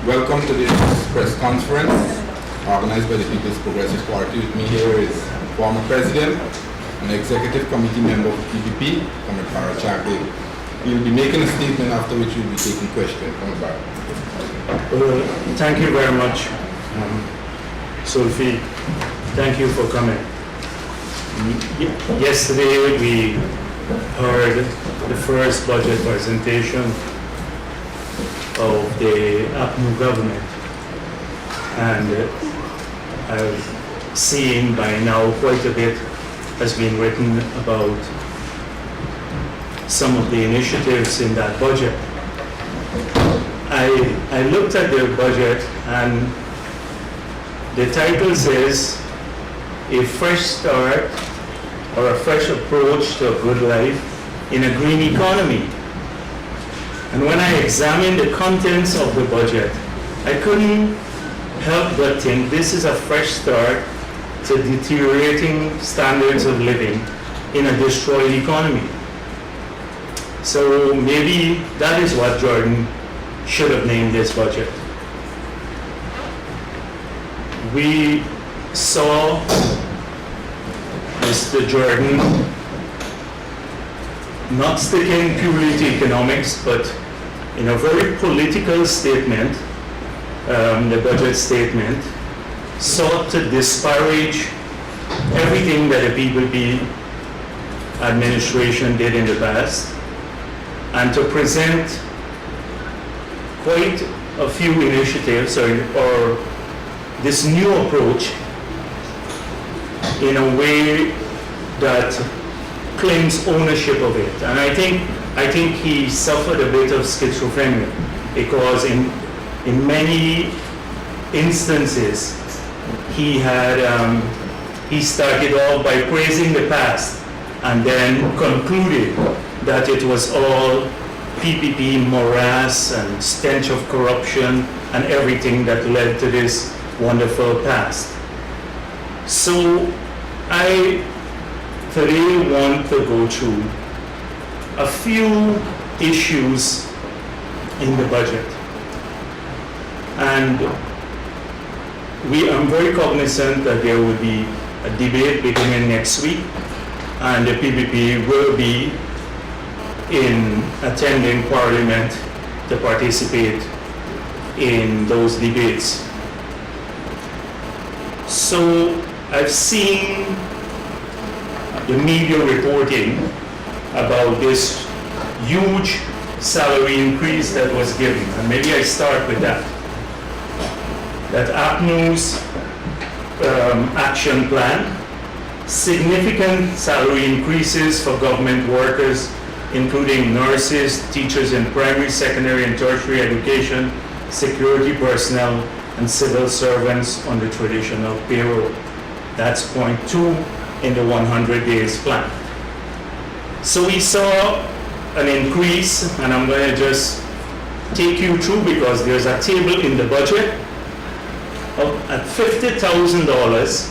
Welcome to this press conference organized by the People's Progressive Party. With me here is former President and Executive Committee member of PPP, Comrade Bharrat Jagdeo. He will be making a statement after which we will be taking questions. Thank you very much, Sophie. Thank you for coming. Yesterday we heard the first budget presentation of the APNU government, and I've seen by now quite a bit has been written about some of the initiatives in that budget. I looked at the budget, and the title says a fresh start or a fresh approach to a good life in a green economy. And when I examined the contents of the budget, I couldn't help but think this is a fresh start to deteriorating standards of living in a destroyed economy. So maybe that is what Jordan should have named this budget. We saw Mr. Jordan not sticking purely to economics, but in a very political statement, the budget statement, sought to disparage everything that the PPP administration did in the past, and to present quite a few initiatives or this new approach in a way that claims ownership of it. And I think he suffered a bit of schizophrenia, because in many instances he started off by praising the past and then concluded that it was all PPP morass and stench of corruption and everything that led to this wonderful past. So I today want to go through a few issues in the budget. And I'm very cognizant that there will be a debate beginning next week, and the PPP will be in attending Parliament to participate in those debates. So I've seen the media reporting about this huge salary increase that was given, and maybe I start with that. That APNU's action plan, significant salary increases for government workers, including nurses, teachers in primary, secondary, and tertiary education, security personnel, and civil servants on the traditional payroll. That's point 2 in the 100 days plan. So we saw an increase, and I'm going to just take you through because there's a table in the budget. At $50,000,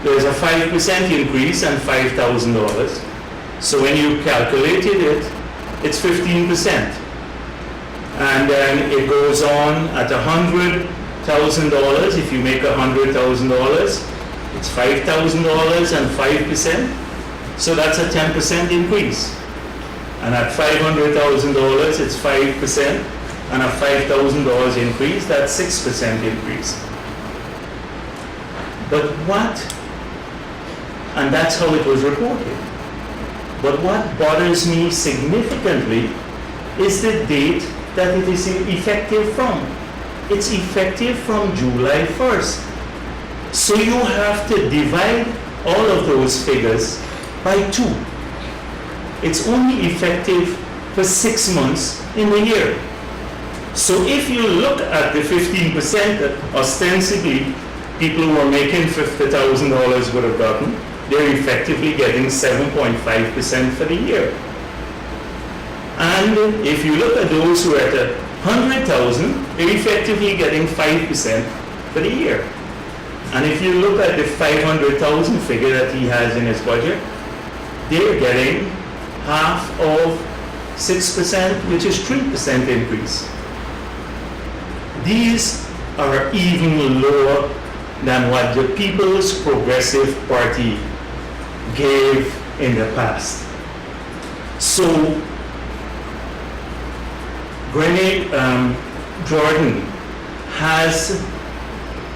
there's a 5% increase and $5,000. So when you calculated it, it's 15%. And then it goes on at $100,000. If you make $100,000, it's $5,000 and 5%. So that's a 10% increase. And at $500,000, it's 5%. And a $5,000 increase, that's 6% increase. But and that's how it was reported. But what bothers me significantly is the date that it is effective from. It's effective from July 1st. So you have to divide all of those figures by 2. It's only effective for 6 months in the year. So if you look at the 15% that ostensibly people who are making $50,000 would have gotten, they're effectively getting 7.5% for the year. And if you look at those who are at 100,000, they're effectively getting 5% for the year. And if you look at the 500,000 figure that he has in his budget, they're getting half of 6%, which is 3% increase. these are even lower than what the People's Progressive Party gave in the past. So, Jordan has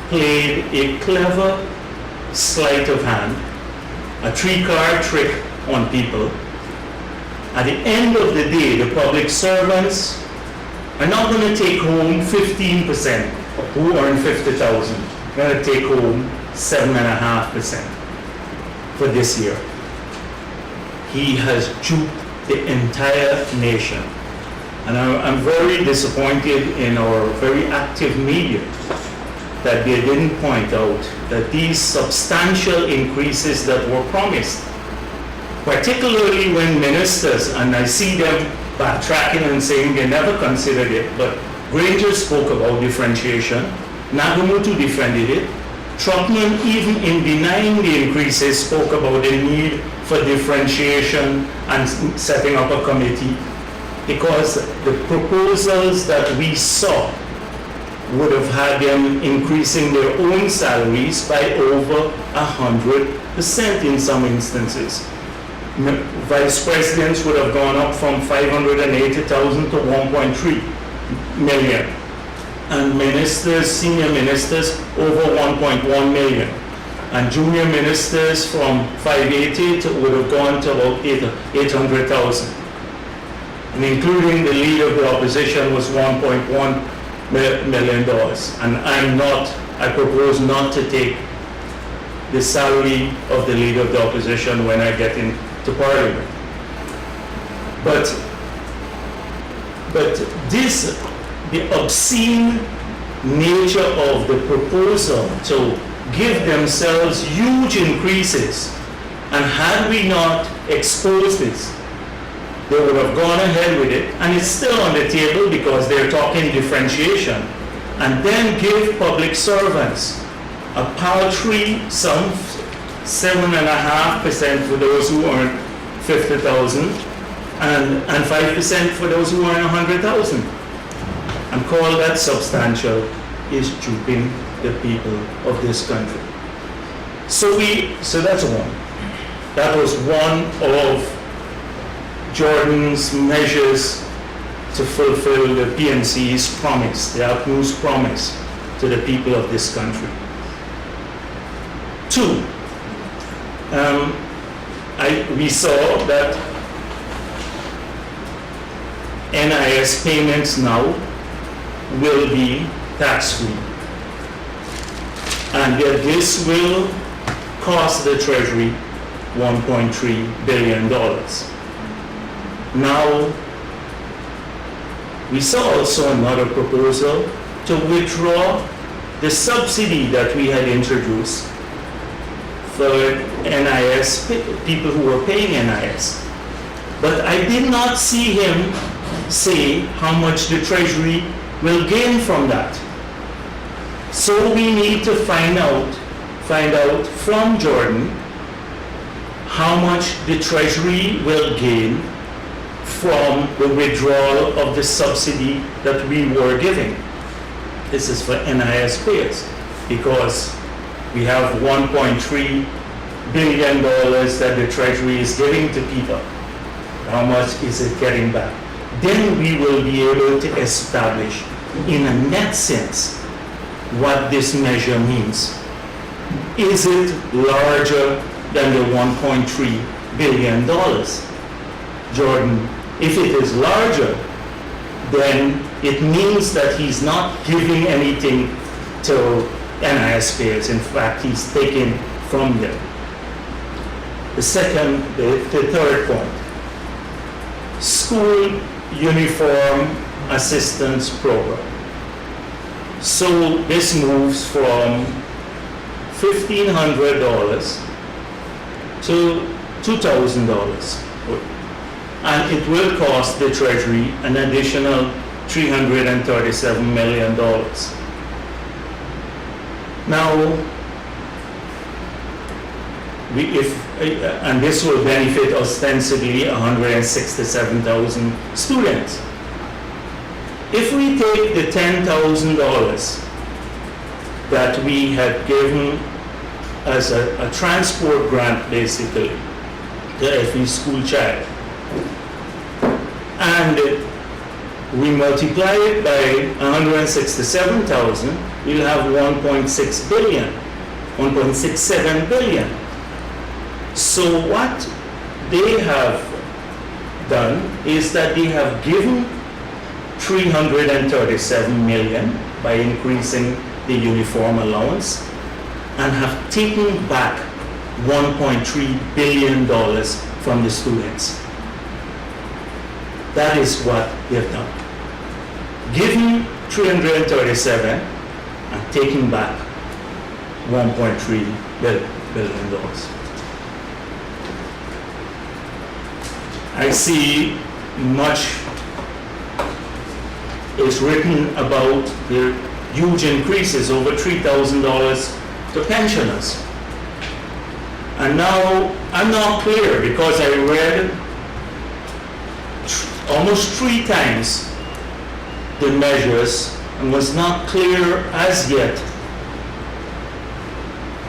played a clever sleight of hand, a three-card trick on people. At the end of the day, the public servants are not going to take home 15% who earn 50,000. They're going to take home 7.5% for this year. He has duped the entire nation. And I'm very disappointed in our very active media that they didn't point out that these substantial increases that were promised, particularly when ministers, and I see them backtracking and saying they never considered it, but Granger spoke about differentiation, Nagamutu defended it, Trotman, even in denying the increases, spoke about the need for differentiation and setting up a committee, because the proposals that we saw would have had them increasing their own salaries by over 100% in some instances. Vice presidents would have gone up from 580,000 to 1.3 million. And ministers, senior ministers, over 1.1 million. And junior ministers from 580 would have gone to about 800,000. And including the leader of the opposition was $1.1 million. And I propose not to take the salary of the leader of the opposition when I get into parliament. But this, the obscene nature of the proposal to give themselves huge increases, and had we not exposed this, they would have gone ahead with it, and it's still on the table because they're talking differentiation, and then give public servants a paltry sum, 7.5% for those who earn 50,000, and 5% for those who earn 100,000. And call that substantial is duping the people of this country. So that's one. That was one of Jordan's measures to fulfill the PNC's promise, the APNU's promise to the people of this country. Two, we saw that NIS payments now will be tax-free, and that this will cost the Treasury $1.3 billion. Now, we saw also another proposal to withdraw the subsidy that we had introduced for NIS, people who were paying NIS. But I did not see him say how much the Treasury will gain from that. So we need to find out from Jordan how much the Treasury will gain from the withdrawal of the subsidy that we were giving. This is for NIS payers, because we have $1.3 billion that the Treasury is giving to people. How much is it getting back? Then we will be able to establish in a net sense what this measure means. Is it larger than the $1.3 billion? Jordan, if it is larger, then it means that he's not giving anything to NIS payers. In fact, he's taking from them. The third point, school uniform assistance program. So this moves from $1,500 to $2,000. And it will cost the Treasury an additional $337 million. Now, and this will benefit ostensibly 167,000 students. If we take the $10,000 that we had given as a transport grant, basically, to every school child, and we multiply it by 167,000, we'll have 1.6 billion, 1.67 billion. So what they have done is that they have given 337 million by increasing the uniform allowance and have taken back $1.3 billion from the students. That is what they have done. Giving 337 and taking back $1.3 billion. I see much is written about the huge increases, over $3,000 to pensioners. And now I'm not clear, because I read almost 3 times the measures and was not clear as yet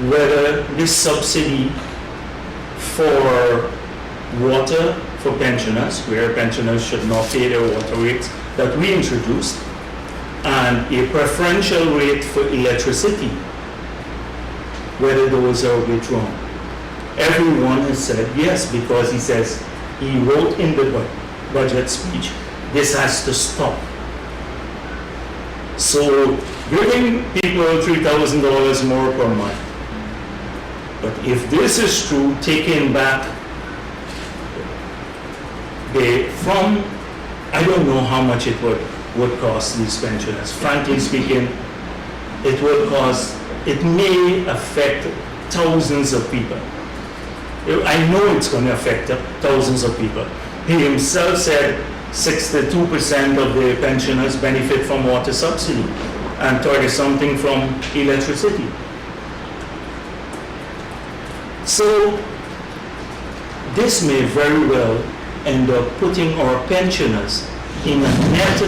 whether this subsidy for water for pensioners, where pensioners should not pay their water rates, that we introduced, and a preferential rate for electricity, whether those are withdrawn. Everyone has said yes, because he says, he wrote in the budget speech, this has to stop. So giving people $3,000 more per month. But if this is true, taking back from, I don't know how much it would cost these pensioners. Frankly speaking, it may affect thousands of people. I know it's going to affect thousands of people. He himself said 62% of the pensioners benefit from water subsidy and 30-something from electricity. So this may very well end up putting our pensioners in a net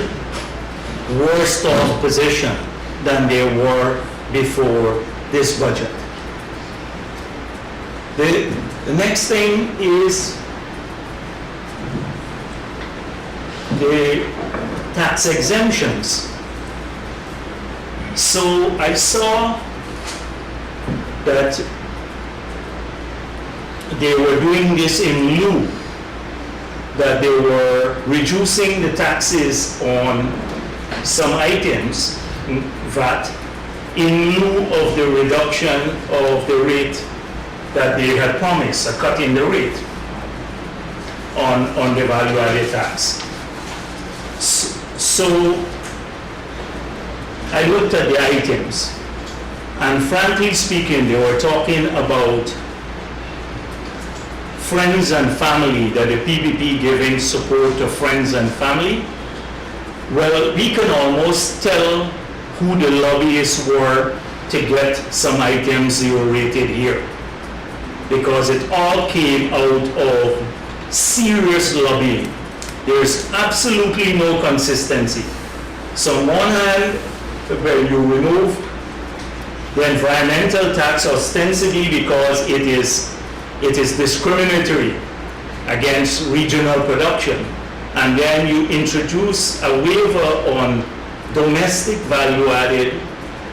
worse off position than they were before this budget. The next thing is the tax exemptions. So I saw that they were doing this in lieu, that they were reducing the taxes on some items, VAT, in lieu of the reduction of the rate that they had promised, a cut in the rate on the value-added tax. So I looked at the items, and frankly speaking, they were talking about friends and family, that the PPP giving support to friends and family. Well, we can almost tell who the lobbyists were to get some items zero rated here, because it all came out of serious lobbying. There's absolutely no consistency. So on one hand, where you remove the environmental tax ostensibly because it is discriminatory against regional production, and then you introduce a waiver on domestic value-added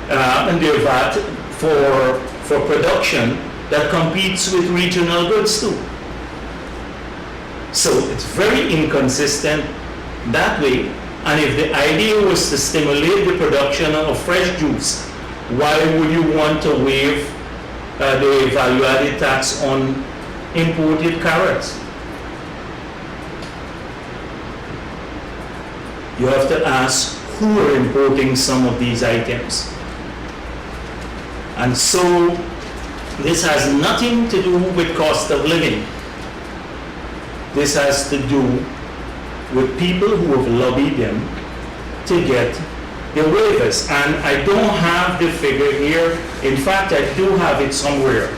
and the VAT for production that competes with regional goods too. So it's very inconsistent that way. And if the idea was to stimulate the production of fresh juice, why would you want to waive the value-added tax on imported carrots? You have to ask who are importing some of these items. And so this has nothing to do with cost of living. This has to do with people who have lobbied them to get the waivers. And I don't have the figure here. In fact, I do have it somewhere.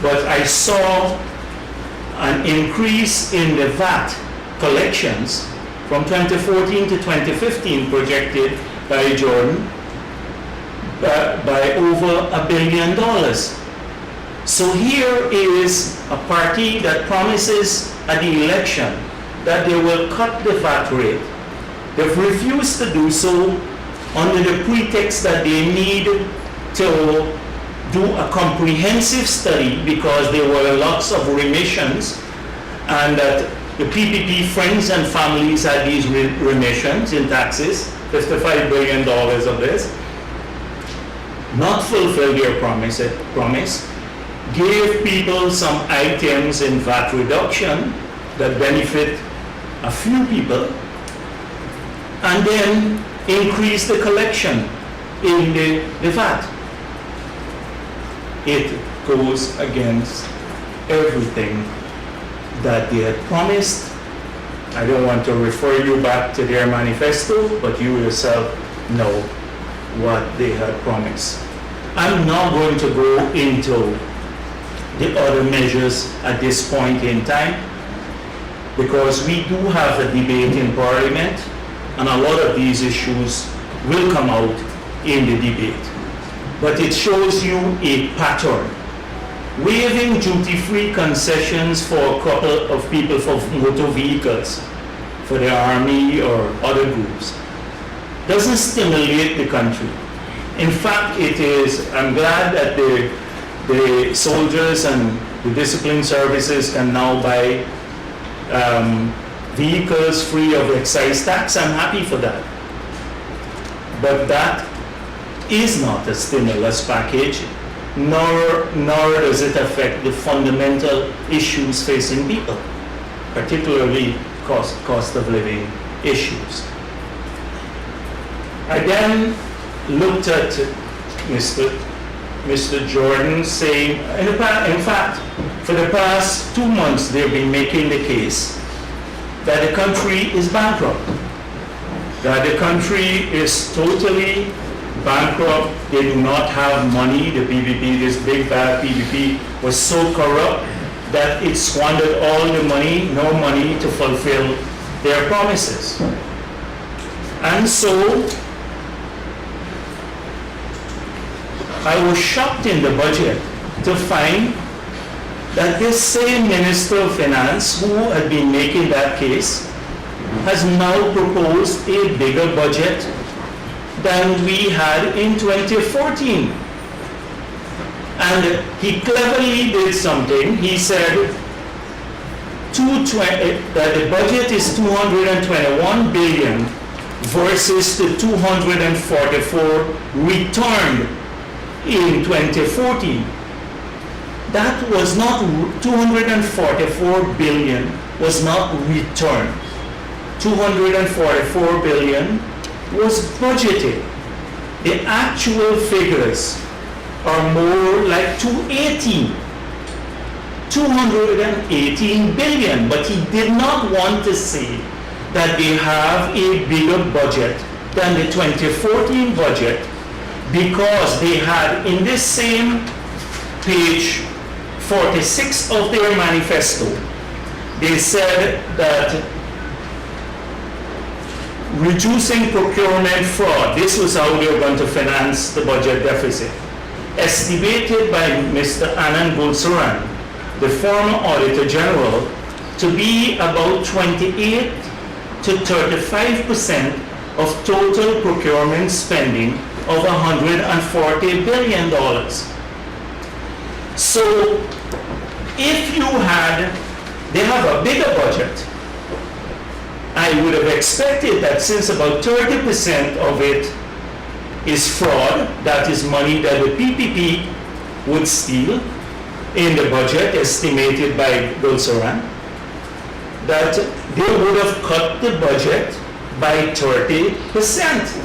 But I saw an increase in the VAT collections from 2014 to 2015 projected by Jordan by over $1 billion. So here is a party that promises at the election that they will cut the VAT rate. They've refused to do so under the pretext that they need to do a comprehensive study because there were lots of remissions, and that the PPP friends and families had these remissions in taxes, $55 billion of this, not fulfilled their promise, gave people some items in VAT reduction that benefit a few people, and then increase the collection in the VAT. It goes against everything that they had promised. I don't want to refer you back to their manifesto, but you yourself know what they had promised. I'm not going to go into the other measures at this point in time, because we do have a debate in Parliament, and a lot of these issues will come out in the debate. But it shows you a pattern. Waiving duty-free concessions for a couple of people for motor vehicles, for the army or other groups, doesn't stimulate the country. In fact, I'm glad that the soldiers and the discipline services can now buy vehicles free of excise tax. I'm happy for that. But that is not a stimulus package, nor does it affect the fundamental issues facing people, particularly cost of living issues. I then looked at Mr. Jordan saying, in fact, for the past 2 months, they've been making the case that the country is bankrupt, that the country is totally bankrupt. They do not have money. The PPP, this big bad PPP, was so corrupt that it squandered all the money, no money to fulfill their promises. And so I was shocked in the budget to find that this same Minister of Finance, who had been making that case, has now proposed a bigger budget than we had in 2014. And he cleverly did something. He said that the budget is $221 billion versus the 244 returned in 2014. That was not, 244 billion was not returned. 244 billion was budgeted. The actual figures are more like 218 billion, but he did not want to say that they have a bigger budget than the 2014 budget, because they had in this same page 46 of their manifesto, they said that reducing procurement fraud, this was how they were going to finance the budget deficit, estimated by Mr. Anand Gulsaran, the former Auditor General, to be about 28 to 35% of total procurement spending of $140 billion. So if they have a bigger budget, I would have expected that since about 30% of it is fraud, that is money that the PPP would steal in the budget estimated by Gulsaran, that they would have cut the budget by 30%,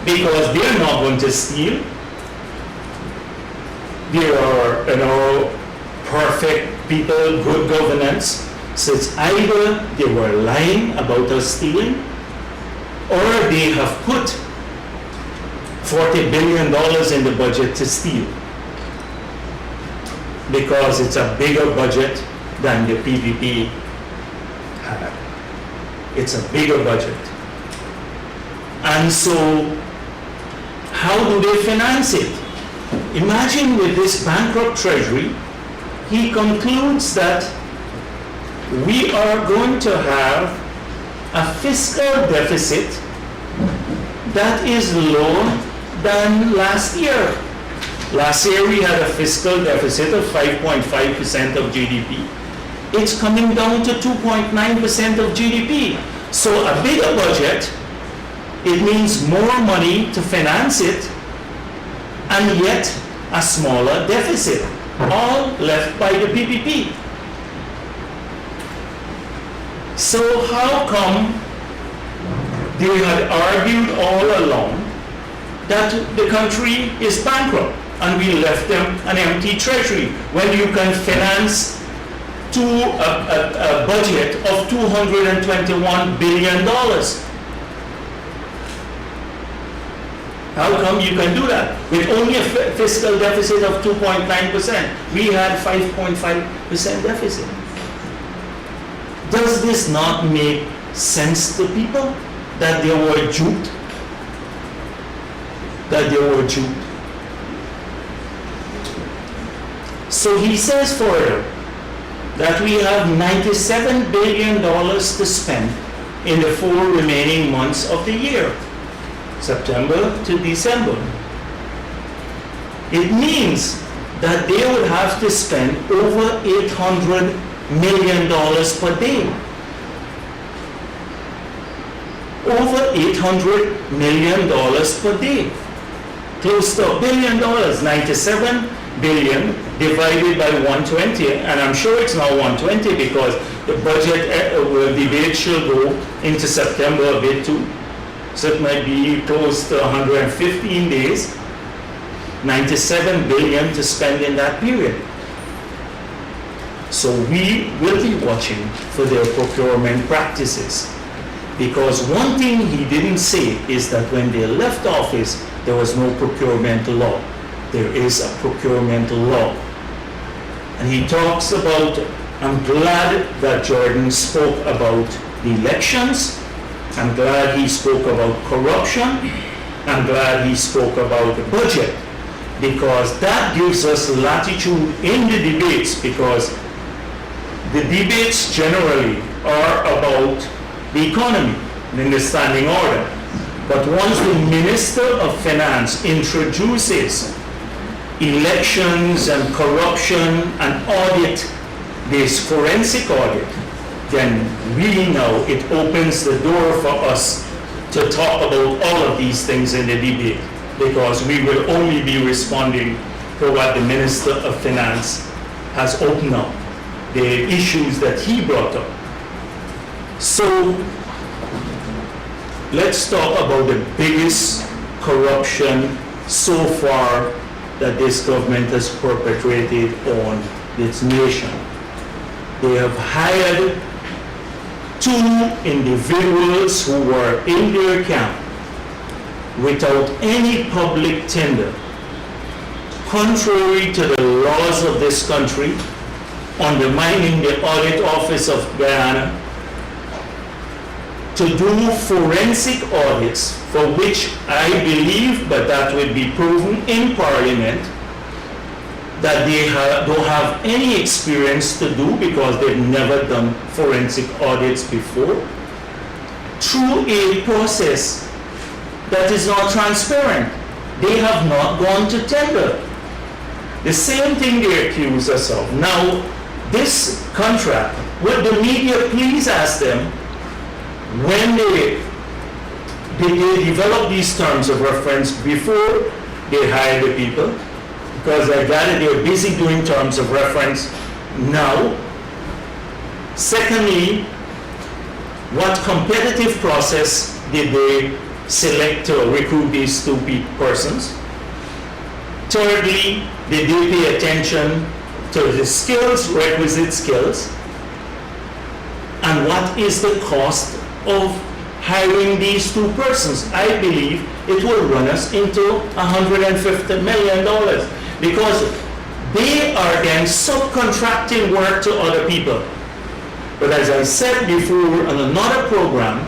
because they're not going to steal. They are, perfect people, good governance. So it's either they were lying about us stealing, or they have put $40 billion in the budget to steal, because it's a bigger budget than the PPP had. It's a bigger budget. And so, how do they finance it? Imagine with this bankrupt treasury, he concludes that we are going to have a fiscal deficit that is lower than last year. Last year we had a fiscal deficit of 5.5% of GDP. It's coming down to 2.9% of GDP. So a bigger budget, it means more money to finance it, and yet a smaller deficit, all left by the PPP. So how come they had argued all along that the country is bankrupt and we left them an empty treasury when you can finance a budget of $221 billion? How come you can do that with only a fiscal deficit of 2.9%? We had 5.5% deficit. Does this not make sense to people that they were duped? That they were duped. So he says further that we have $97 billion to spend in the 4 remaining months of the year, September to December. It means that they would have to spend over $800 million per day. Over $800 million per day. Close to $1 billion, 97 billion divided by 120, and I'm sure it's now 120 because the budget debate should go into September a bit too. So it might be close to 115 days, 97 billion to spend in that period. So we will be watching for their procurement practices. Because one thing he didn't say is that when they left office, there was no procurement law. There is a procurement law. And he talks about, I'm glad that Jordan spoke about the elections. I'm glad he spoke about corruption. I'm glad he spoke about the budget. Because that gives us latitude in the debates, because the debates generally are about the economy in the standing order. But once the Minister of Finance introduces elections and corruption and audit, this forensic audit, then really now it opens the door for us to talk about all of these things in the debate, because we will only be responding to what the Minister of Finance has opened up, the issues that he brought up. So let's talk about the biggest corruption so far that this government has perpetrated on its nation. They have hired 2 individuals who were in their camp without any public tender, contrary to the laws of this country, undermining the audit office of Guyana, to do forensic audits, for which I believe, but that will be proven in Parliament, that they don't have any experience to do because they've never done forensic audits before, through a process that is not transparent. They have not gone to tender. The same thing they accuse us of. Now, this contract, would the media please ask them, when they develop these terms of reference before they hire the people, because I gather they're busy doing terms of reference now. Secondly, what competitive process did they select to recruit these 2 persons? Thirdly, did they pay attention to the skills, requisite skills? And what is the cost of hiring these 2 persons? I believe it will run us into $150 million, because they are then subcontracting work to other people. But as I said before on another program,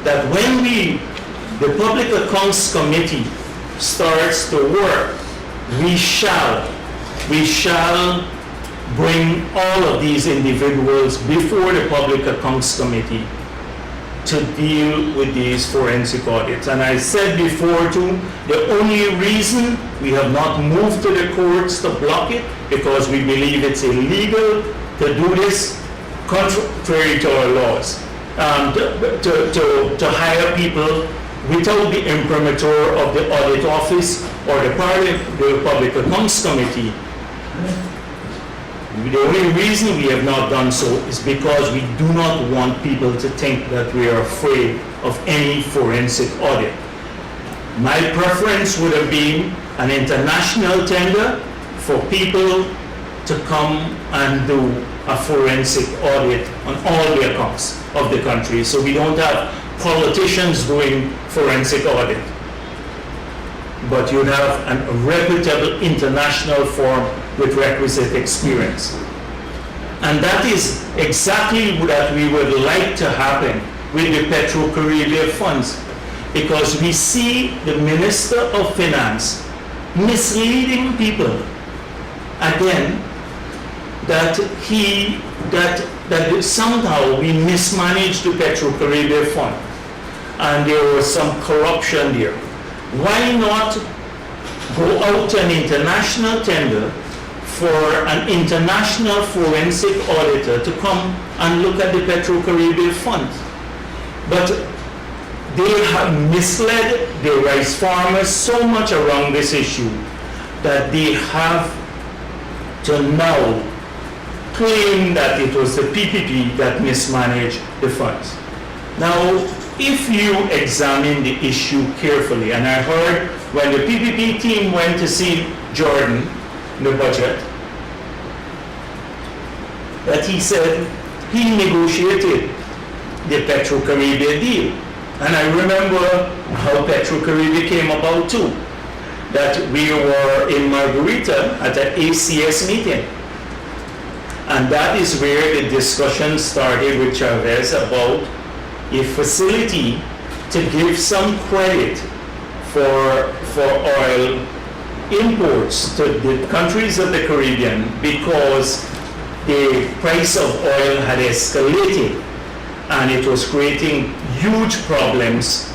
that when the Public Accounts Committee starts to work, we shall bring all of these individuals before the Public Accounts Committee to deal with these forensic audits. And I said before too, the only reason we have not moved to the courts to block it, because we believe it's illegal to do this contrary to our laws, to hire people without the imprimatur of the audit office or the Public Accounts Committee. The only reason we have not done so is because we do not want people to think that we are afraid of any forensic audit. My preference would have been an international tender for people to come and do a forensic audit on all the accounts of the country, so we don't have politicians doing forensic audit. But you'd have a reputable international firm with requisite experience. And that is exactly what we would like to happen with the Petro-Caribbean funds, because we see the Minister of Finance misleading people again, that somehow we mismanaged the Petro-Caribbean fund and there was some corruption there. Why not go out to an international tender for an international forensic auditor to come and look at the Petro-Caribbean fund? But they have misled the rice farmers so much around this issue that they have to now claim that it was the PPP that mismanaged the funds. Now, if you examine the issue carefully, and I heard when the PPP team went to see Jordan, the budget, that he said he negotiated the Petro-Caribbean deal. And I remember how Petro-Caribbean came about too, that we were in Margarita at an ACS meeting. And that is where the discussion started with Chavez about a facility to give some credit for oil imports to the countries of the Caribbean, because the price of oil had escalated and it was creating huge problems,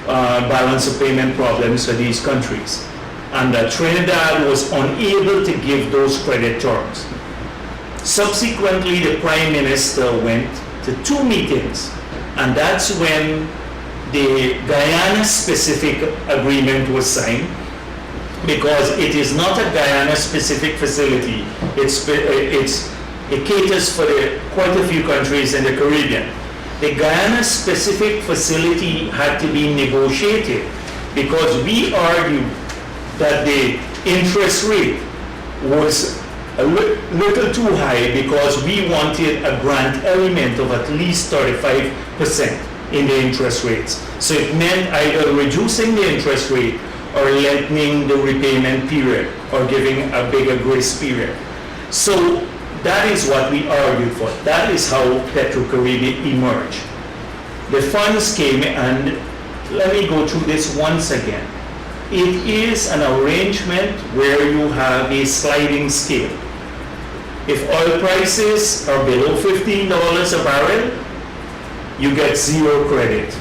balance of payment problems for these countries. And that Trinidad was unable to give those credit terms. Subsequently, the Prime Minister went to 2 meetings, and that's when the Guyana-specific agreement was signed, because it is not a Guyana-specific facility. It caters for quite a few countries in the Caribbean. The Guyana-specific facility had to be negotiated because we argued that the interest rate was a little too high, because we wanted a grant element of at least 35% in the interest rates. So it meant either reducing the interest rate or lengthening the repayment period or giving a bigger grace period. So that is what we argued for. That is how Petro-Caribbean emerged. The funds came, and let me go through this once again. It is an arrangement where you have a sliding scale. If oil prices are below $15 a barrel, you get 0 credit.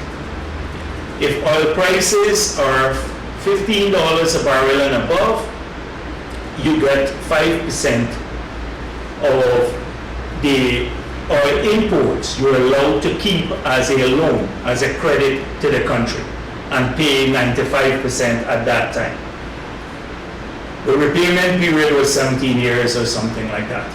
If oil prices are $15 a barrel and above, you get 5% of the oil imports you're allowed to keep as a loan, as a credit to the country, and pay 95% at that time. The repayment period was 17 years or something like that.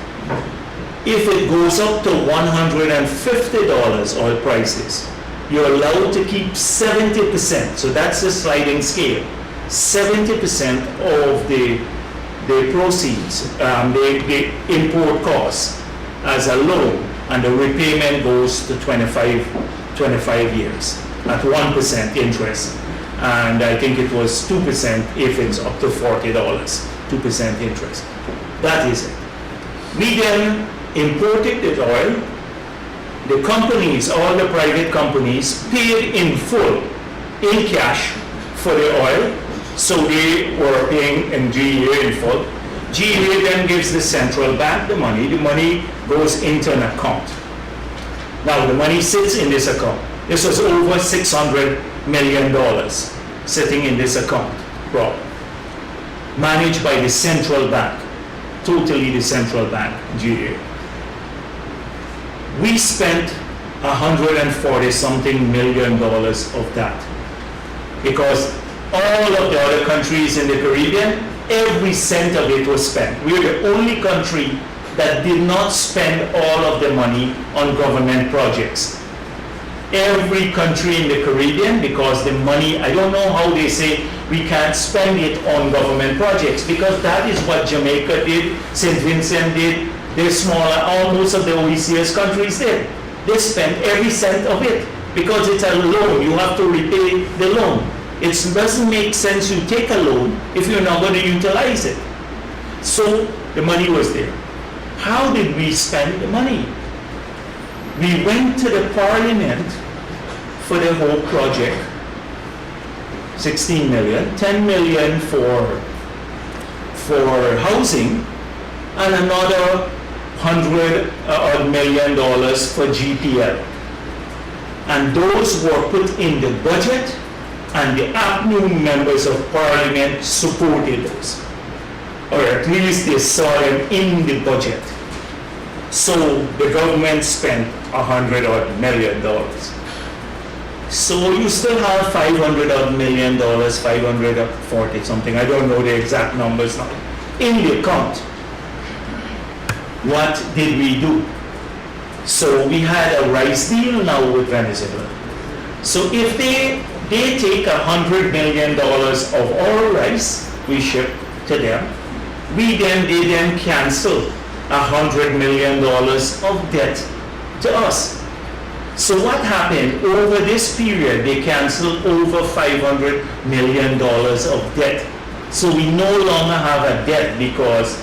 If it goes up to $150 oil prices, you're allowed to keep 70%. So that's the sliding scale. 70% of the proceeds, the import costs as a loan, and the repayment goes to 25 years at 1% interest. And I think it was 2% if it's up to $40, 2% interest. That is it. We then imported the oil. the companies, all the private companies, paid in full, in cash, for the oil. So they were paying in GEA in full. GEA then gives the central bank the money. The money goes into an account. Now the money sits in this account. This was over $600 million sitting in this account, Rob, managed by the central bank, totally the central bank, GEA. We spent $140-something million of that, because all of the other countries in the Caribbean, every cent of it was spent. We were the only country that did not spend all of the money on government projects. Every country in the Caribbean, because the money, I don't know how they say we can't spend it on government projects, because that is what Jamaica did, St. Vincent did, the smaller, almost of the OECS countries did. They spent every cent of it, because it's a loan, you have to repay the loan. It doesn't make sense you take a loan if you're not going to utilize it. So the money was there. How did we spend the money? We went to the parliament for the whole project, 16 million, 10 million for housing, and another $100 million for GPL. And those were put in the budget, and the APNU members of parliament supported those. Or at least they saw them in the budget. So the government spent $100 million. So you still have $500 million, 540 something, I don't know the exact numbers now, in the account. What did we do? So we had a rice deal now with Venezuela. So if they take $100 million of our rice we ship to them, they then cancel $100 million of debt to us. So what happened over this period? They canceled over $500 million of debt. So we no longer have a debt because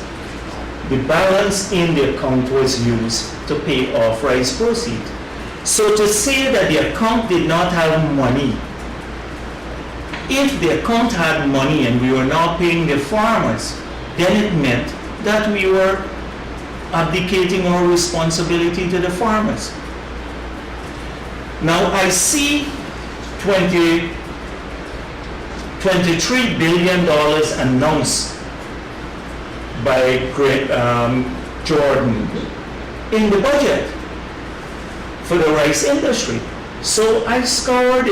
the balance in the account was used to pay off rice proceeds. So to say that the account did not have money, if the account had money and we were not paying the farmers, then it meant that we were abdicating our responsibility to the farmers. Now I see $23 billion announced by Jordan in the budget for the rice industry. So I scoured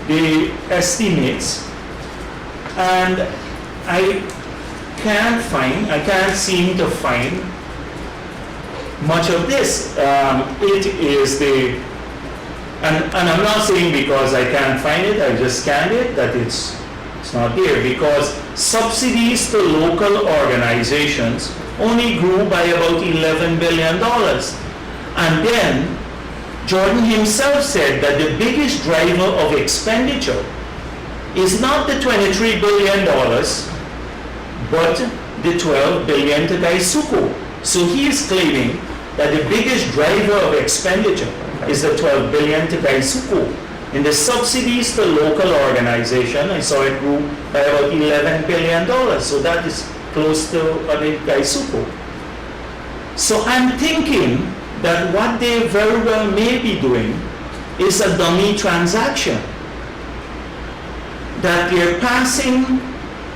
the estimates, and I can't seem to find much of this. It is and I'm not saying because I can't find it, I just scanned it, that it's not there, because subsidies to local organizations only grew by about $11 billion. And then Jordan himself said that the biggest driver of expenditure is not the $23 billion, but the $12 billion to Gaisuko. So he is claiming that the biggest driver of expenditure is the $12 billion to Gaisuko. In the subsidies to local organization, I saw it grew by about $11 billion. So that is close to Gaisuko. So I'm thinking that what they very well may be doing is a dummy transaction. That they're passing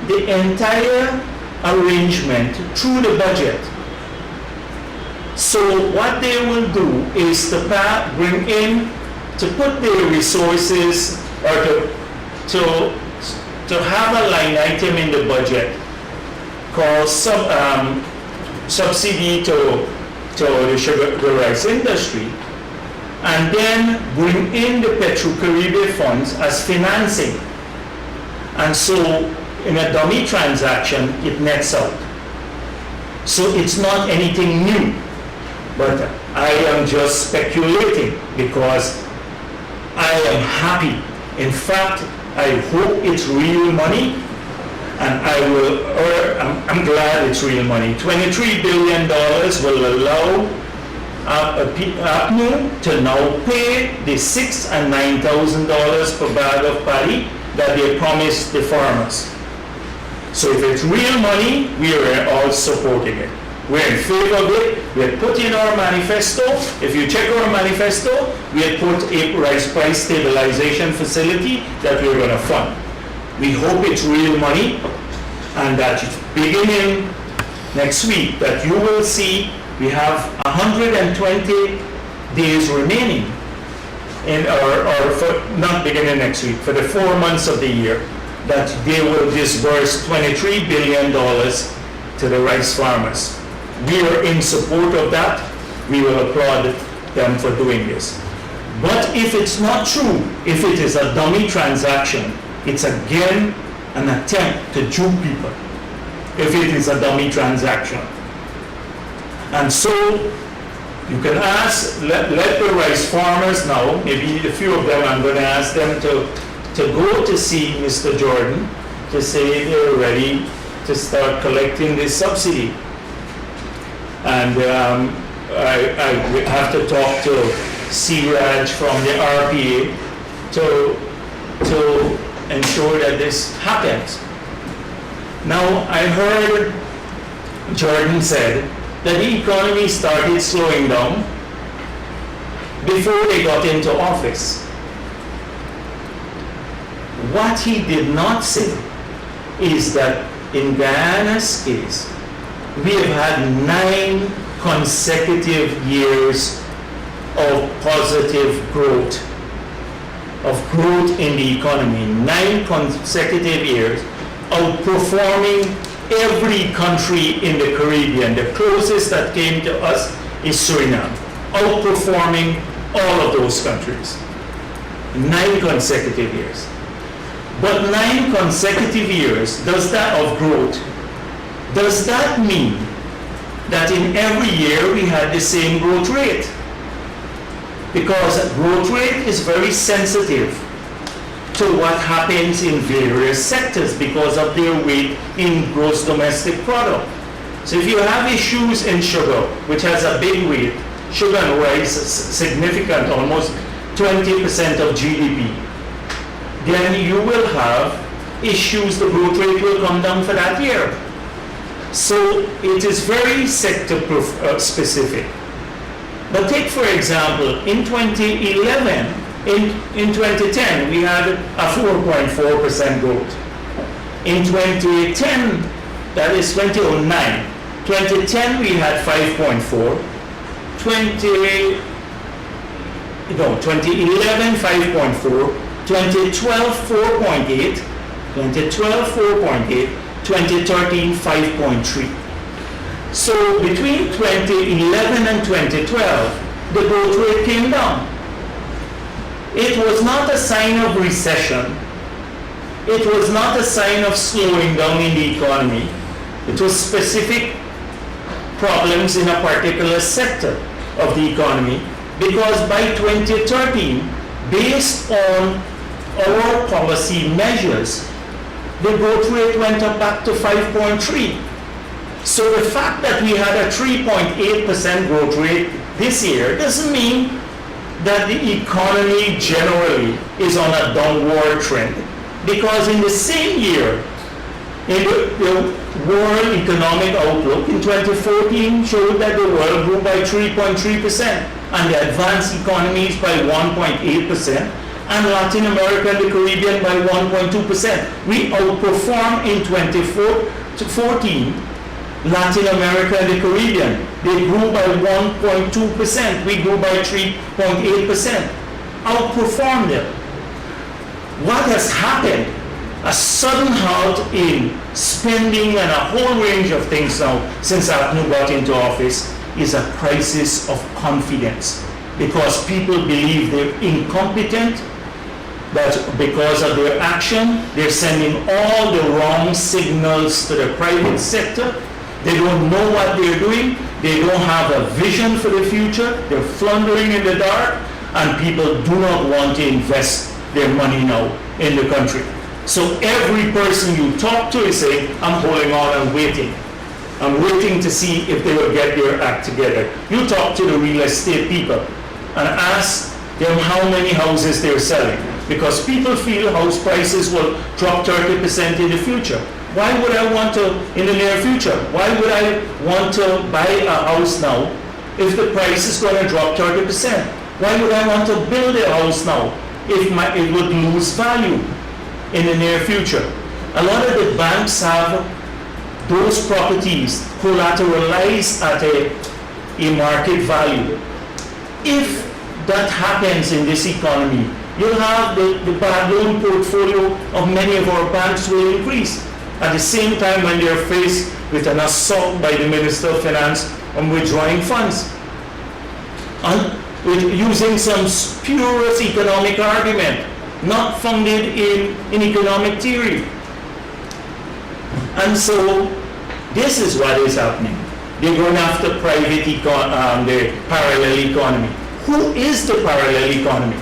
the entire arrangement through the budget. So what they will do is to bring in, to put their resources, or to have a line item in the budget called subsidy to the rice industry, and then bring in the Petro-Caribbean funds as financing. And so in a dummy transaction, it nets out. So it's not anything new, but I am just speculating because I am happy. In fact, I hope it's real money, and I'm glad it's real money. $23 billion will allow APNU to now pay the $6,000 and $9,000 per bag of paddy that they promised the farmers. So if it's real money, we are all supporting it. We're in favor of it. We had put in our manifesto. If you check our manifesto, we had put a rice price stabilization facility that we're going to fund. We hope it's real money, and that beginning next week that you will see we have 120 days remaining in not beginning next week, for the 4 months of the year, that they will disburse $23 billion to the rice farmers. We are in support of that. We will applaud them for doing this. But if it's not true, if it is a dummy transaction, it's again an attempt to dupe people. If it is a dummy transaction. And so you can ask, let the rice farmers now, maybe a few of them, I'm going to ask them to go to see Mr. Jordan to say they're ready to start collecting this subsidy. And I have to talk to C-Raj from the RPA to ensure that this happens. Now, I heard Jordan said that the economy started slowing down before they got into office. What he did not say is that in Guyana's case, we have had 9 consecutive years of positive growth, in the economy. 9 consecutive years, outperforming every country in the Caribbean. The closest that came to us is Suriname, outperforming all of those countries. 9 consecutive years. But 9 consecutive years, does that of growth, does that mean that in every year we had the same growth rate? Because growth rate is very sensitive to what happens in various sectors because of their weight in gross domestic product. So if you have issues in sugar, which has a big weight, sugar and rice is significant, almost 20% of GDP, then you will have issues, the growth rate will come down for that year. So it is very sector specific. But take, for example, in 2011, in 2010, we had a 4.4% growth. In 2010, that is 2009, 2010 we had 5.4, 2011 5.4, 2012 4.8, 2013 5.3. So between 2011 and 2012, the growth rate came down. It was not a sign of recession. It was not a sign of slowing down in the economy. It was specific problems in a particular sector of the economy, because by 2013, based on our policy measures, the growth rate went up back to 5.3. So the fact that we had a 3.8% growth rate this year doesn't mean that the economy generally is on a downward trend. Because in the same year, in the World Economic Outlook in 2014 showed that the world grew by 3.3% and the advanced economies by 1.8%. and Latin America and the Caribbean by 1.2%. We outperformed in 2014 Latin America and the Caribbean. They grew by 1.2%. We grew by 3.8%. Outperformed them. What has happened? A sudden halt in spending and a whole range of things now since APNU got into office is a crisis of confidence, because people believe they're incompetent, that because of their action, they're sending all the wrong signals to the private sector. They don't know what they're doing. They don't have a vision for the future. They're floundering in the dark, and people do not want to invest their money now in the country. So every person you talk to is saying, I'm holding on and waiting. I'm waiting to see if they will get their act together. You talk to the real estate people and ask them how many houses they're selling, because people feel house prices will drop 30% in the future. Why would I want to, in the near future, why would I want to buy a house now if the price is going to drop 30%? Why would I want to build a house now if it would lose value in the near future? A lot of the banks have those properties collateralized at a market value. If that happens in this economy, you'll have the bad loan portfolio of many of our banks will increase. At the same time, when they're faced with an assault by the Minister of Finance on withdrawing funds, and with using some spurious economic argument, not founded in economic theory. And so, this is what is happening. They're going after the parallel economy. Who is the parallel economy?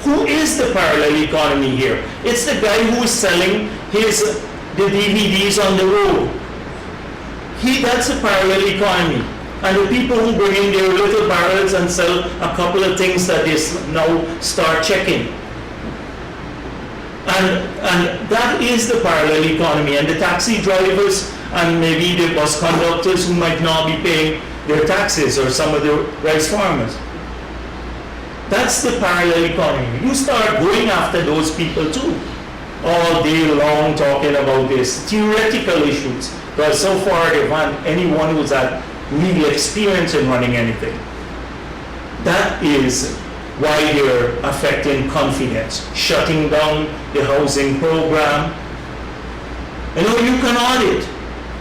Who is the parallel economy here? It's the guy who is selling the DVDs on the road. That's the parallel economy. And the people who bring in their little barrels and sell a couple of things that they now start checking. And that is the parallel economy. And the taxi drivers and maybe the bus conductors who might not be paying their taxes, or some of the rice farmers. That's the parallel economy. You start going after those people too, all day long talking about this theoretical issues, because so far they've had anyone who's had real experience in running anything. That is why they're affecting confidence, shutting down the housing program. You know, you can audit,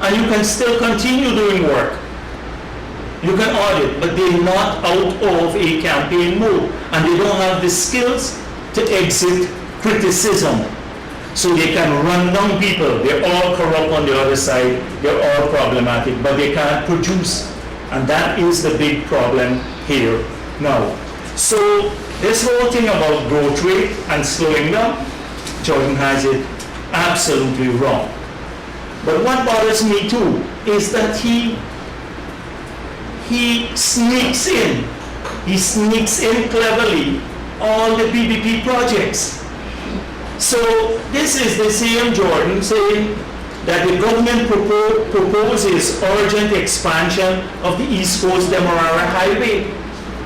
and you can still continue doing work. You can audit, but they're not out of a campaign mode, and they don't have the skills to exit criticism. So they can run down people. They're all corrupt on the other side. They're all problematic, but they can't produce. And that is the big problem here now. So this whole thing about growth rate and slowing down, Jordan has it absolutely wrong. But what bothers me too is that he sneaks in. He sneaks in cleverly all the PPP projects. So this is the same Jordan saying that the government proposes urgent expansion of the East Coast Demerara Highway.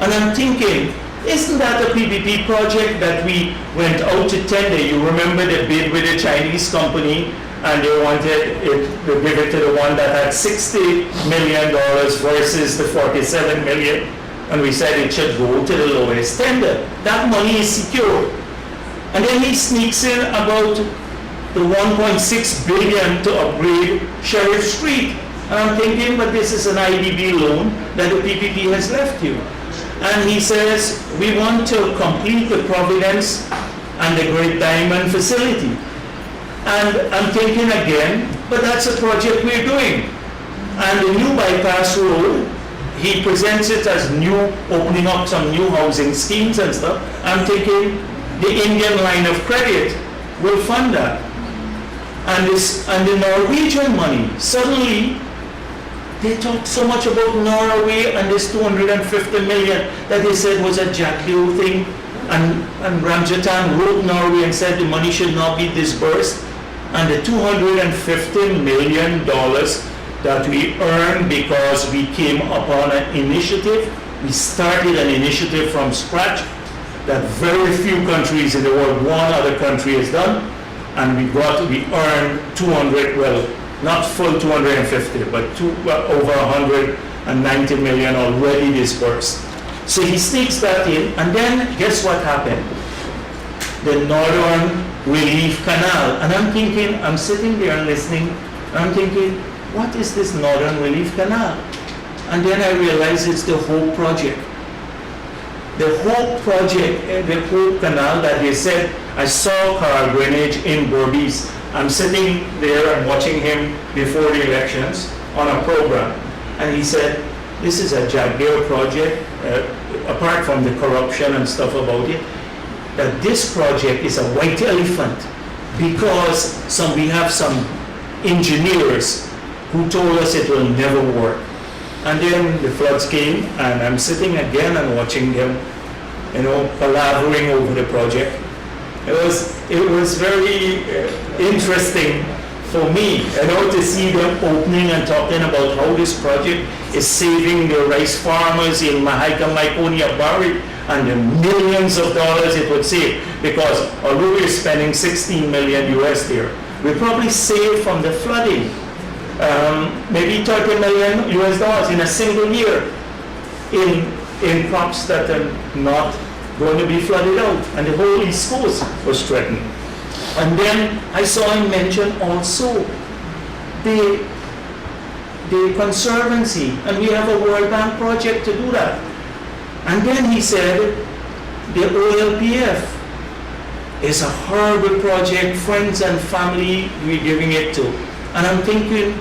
And I'm thinking, isn't that a PPP project that we went out to tender? You remember the bid with the Chinese company, and they wanted it to give it to the one that had $60 million versus the $47 million. And we said it should go to the lowest tender. That money is secure. And then he sneaks in about the $1.6 billion to upgrade Sheriff Street. And I'm thinking, but this is an IDB loan that the PPP has left you. And he says, we want to complete the Providence and the Great Diamond facility. And I'm thinking again, but that's a project we're doing. And the new bypass road, he presents it as new, opening up some new housing schemes and stuff. I'm thinking the Indian line of credit will fund that. And the Norwegian money, suddenly they talk so much about Norway and this 250 million that they said was a Jagdeo thing. And Ramjatan wrote Norway and said the money should not be disbursed. And the $250 million that we earned because we came upon an initiative, we started an initiative from scratch that very few countries in the world, one other country has done, and we earned 200, well, not full 250, but over 190 million already disbursed. So he sneaks that in, and then guess what happened? The Northern Relief Canal. And I'm thinking, I'm sitting there and listening, and I'm thinking, what is this Northern Relief Canal? And then I realized it's the Hope Project. The Hope Project, the Hope Canal that they said, I saw Carl Greenidge in Berbice. I'm sitting there and watching him before the elections on a program. And he said, this is a Jagdeo project, apart from the corruption and stuff about it, that this project is a white elephant because we have some engineers who told us it will never work. And then the floods came, and I'm sitting again and watching them, palavering over the project. It was very interesting for me, to see them opening and talking about how this project is saving the rice farmers in Mahaica, Myconia, Barry, and the millions of dollars it would save. Because although we're spending 16 million US there, we probably saved from the flooding maybe 30 million US dollars in a single year in crops that are not going to be flooded out, and the whole East Coast was threatened. And then I saw him mention also the conservancy, and we have a World Bank project to do that. And then he said the OLPF is a horrible project, friends and family we're giving it to. And I'm thinking,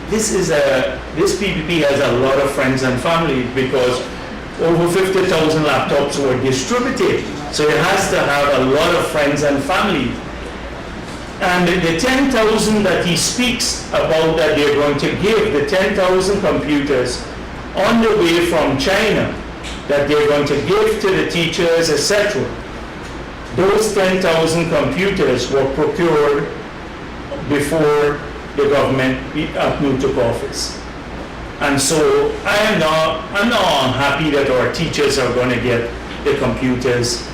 this PPP has a lot of friends and family, because over 50,000 laptops were distributed. So it has to have a lot of friends and family. And the 10,000 that he speaks about that they're going to give, the 10,000 computers on the way from China that they're going to give to the teachers, etc. Those 10,000 computers were procured before the government APNU took office. And so I'm not unhappy that our teachers are going to get the computers,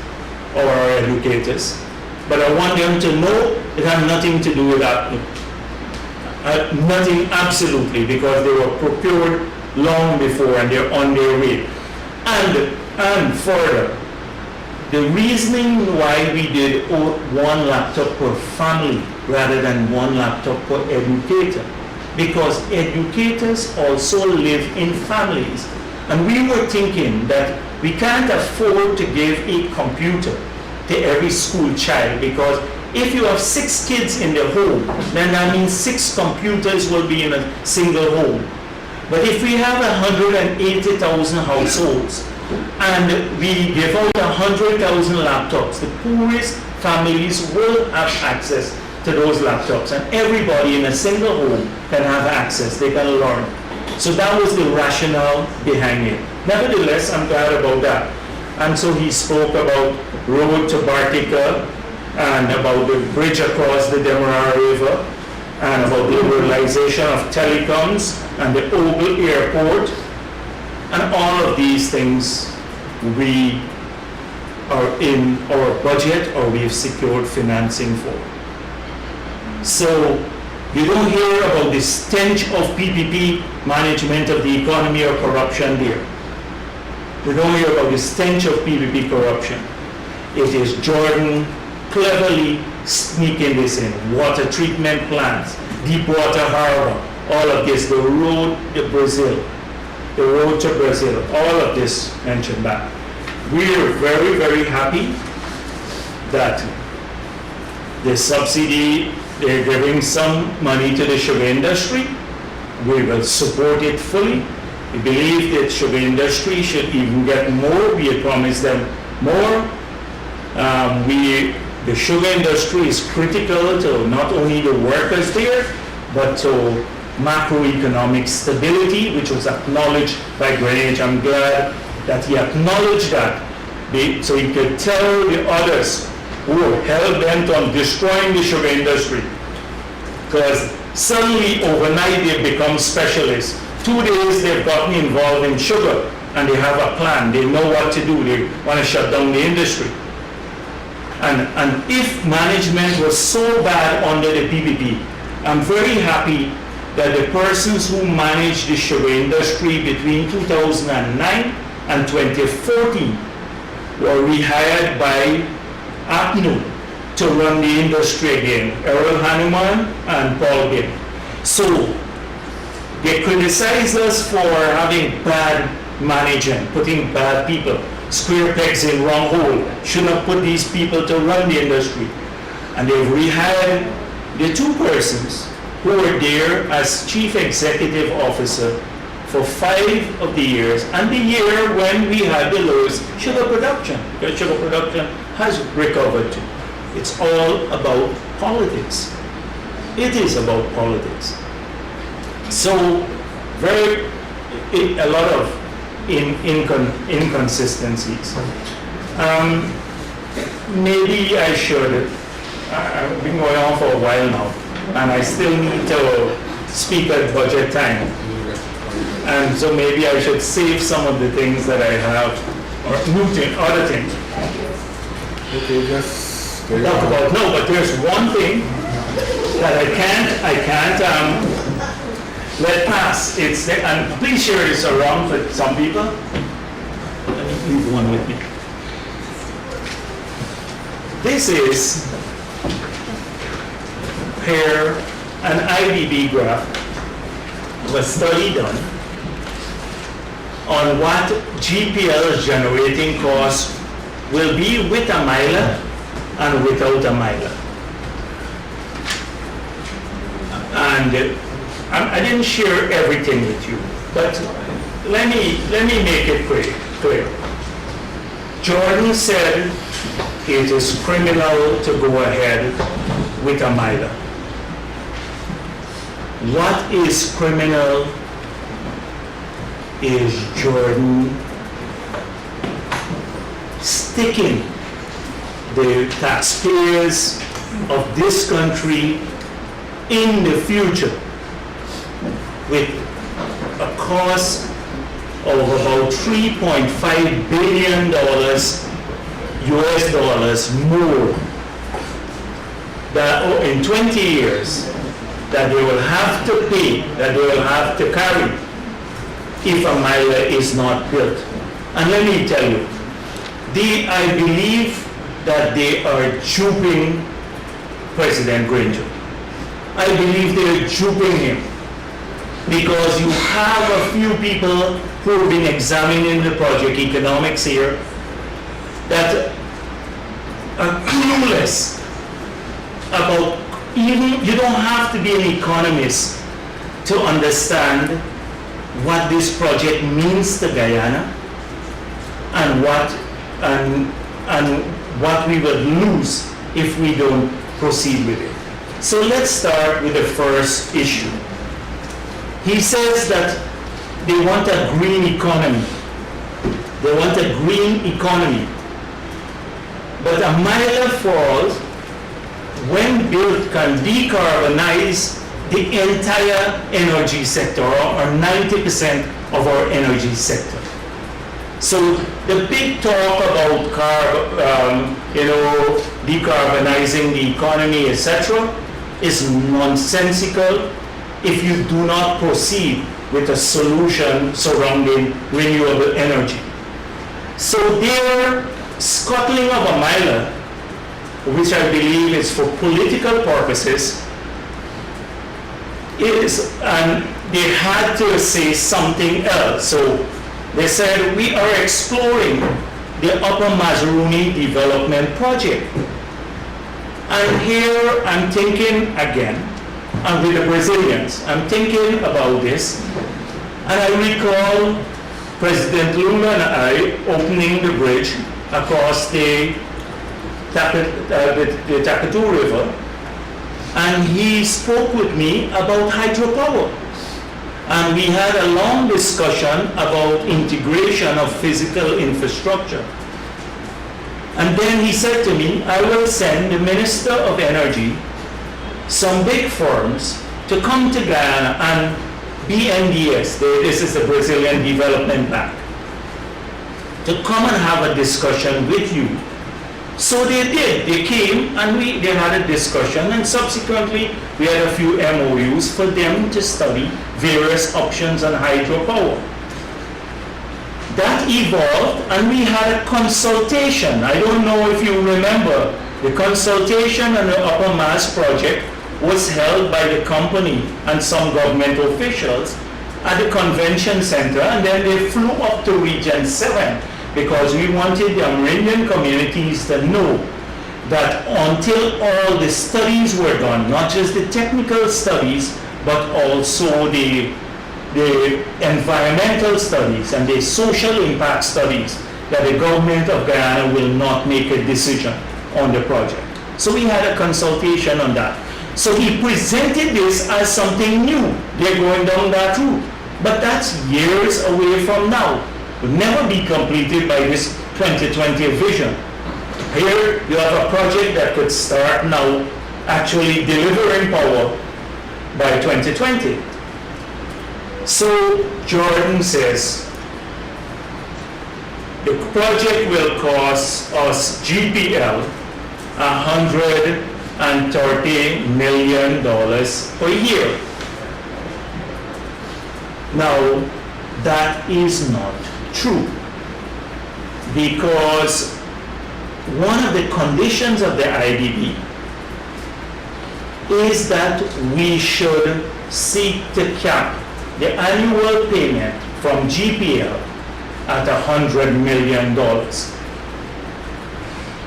or our educators. But I want them to know it has nothing to do with that. Nothing, absolutely, because they were procured long before and they're on their way. And further, the reasoning why we did one laptop per family rather than one laptop per educator, because educators also live in families. And we were thinking that we can't afford to give a computer to every school child, because if you have 6 kids in the home, then that means 6 computers will be in a single home. But if we have 180,000 households and we give out 100,000 laptops, the poorest families will have access to those laptops, and everybody in a single home can have access, they can learn. So that was the rationale behind it. Nevertheless, I'm glad about that. And so he spoke about road to Bartica, and about the bridge across the Demerara River, and about the liberalization of telecoms and the Ogle Airport, and all of these things we are in our budget or we've secured financing for. So you don't hear about the stench of PPP management of the economy or corruption there. We don't hear about the stench of PPP corruption. It is Jordan cleverly sneaking this in. Water treatment plants, Deepwater Harbor, all of this, the road to Brazil, all of this mentioned back. We are very, very happy that the subsidy, they're giving some money to the sugar industry. We will support it fully. We believe that sugar industry should even get more. We have promised them more. The sugar industry is critical to not only the workers there, but to macroeconomic stability, which was acknowledged by Greenwich. I'm glad that he acknowledged that, so he could tell the others who are hell-bent on destroying the sugar industry, because suddenly overnight they've become specialists. 2 days they've gotten involved in sugar and they have a plan, they know what to do, they want to shut down the industry. And if management was so bad under the PPP, I'm very happy that the persons who managed the sugar industry between 2009 and 2014 were rehired by APNU to run the industry again, Errol Hanuman and Paul Gibb. So they criticized us for having bad management, putting bad people, square pegs in wrong hole, should not put these people to run the industry. And they've rehired the 2 persons who were there as chief executive officer for 5 of the years, and the year when we had the lowest sugar production, because sugar production has recovered too. It's all about politics. It is about politics. So a lot of inconsistencies. Maybe I should, I've been going on for a while now, and I still need to speak at budget time. And so maybe I should save some of the things that I have, or other things. Okay, just Talk about, no, but there's one thing that I can't let pass. It's the, and please share this around for some people. Let me leave one with me. This is here an IDB graph of a study done on what GPL's generating cost will be with a miler and without a miler. And I didn't share everything with you, but let me make it clear. Jordan said it is criminal to go ahead with a miler. What is criminal is Jordan sticking the taxpayers of this country in the future with a cost of about $3.5 billion US dollars more that in 20 years that they will have to pay, that they will have to carry if a miler is not built. And let me tell you, I believe that they are duping President Granger. I believe they're duping him because you have a few people who have been examining the project economics here that are clueless about, even you don't have to be an economist to understand what this project means to Guyana and what we would lose if we don't proceed with it. So let's start with the first issue. He says that they want a green economy. They want a green economy. But a miler falls, when built, can decarbonize the entire energy sector, or 90% of our energy sector. So the big talk about decarbonizing the economy, etc., is nonsensical if you do not proceed with a solution surrounding renewable energy. So their scuttling of a miler, which I believe is for political purposes, and they had to say something else. So they said, we are exploring the Upper Mazaruni development project. And here I'm thinking again, and with the Brazilians, I'm thinking about this, and I recall President Lula and I opening the bridge across the Takatu River, and he spoke with me about hydropower. And we had a long discussion about integration of physical infrastructure. And then he said to me, I will send the Minister of Energy some big firms to come to Guyana and BNDES, this is the Brazilian Development Bank, to come and have a discussion with you. So they did. They came and they had a discussion, and subsequently we had a few MOUs for them to study various options on hydropower. That evolved, and we had a consultation. I don't know if you remember, the consultation on the Upper Mass project was held by the company and some government officials at the convention center, and then they flew up to Region 7 because we wanted the Amerindian communities to know that until all the studies were done, not just the technical studies, but also the environmental studies and the social impact studies, that the government of Guyana will not make a decision on the project. So we had a consultation on that. So he presented this as something new. They're going down that route. But that's years away from now. Will never be completed by this 2020 vision. Here you have a project that could start now actually delivering power by 2020. So Jordan says the project will cost us GPL $130 million per year. Now, that is not true, because one of the conditions of the IDB is that we should seek to cap the annual payment from GPL at $100 million.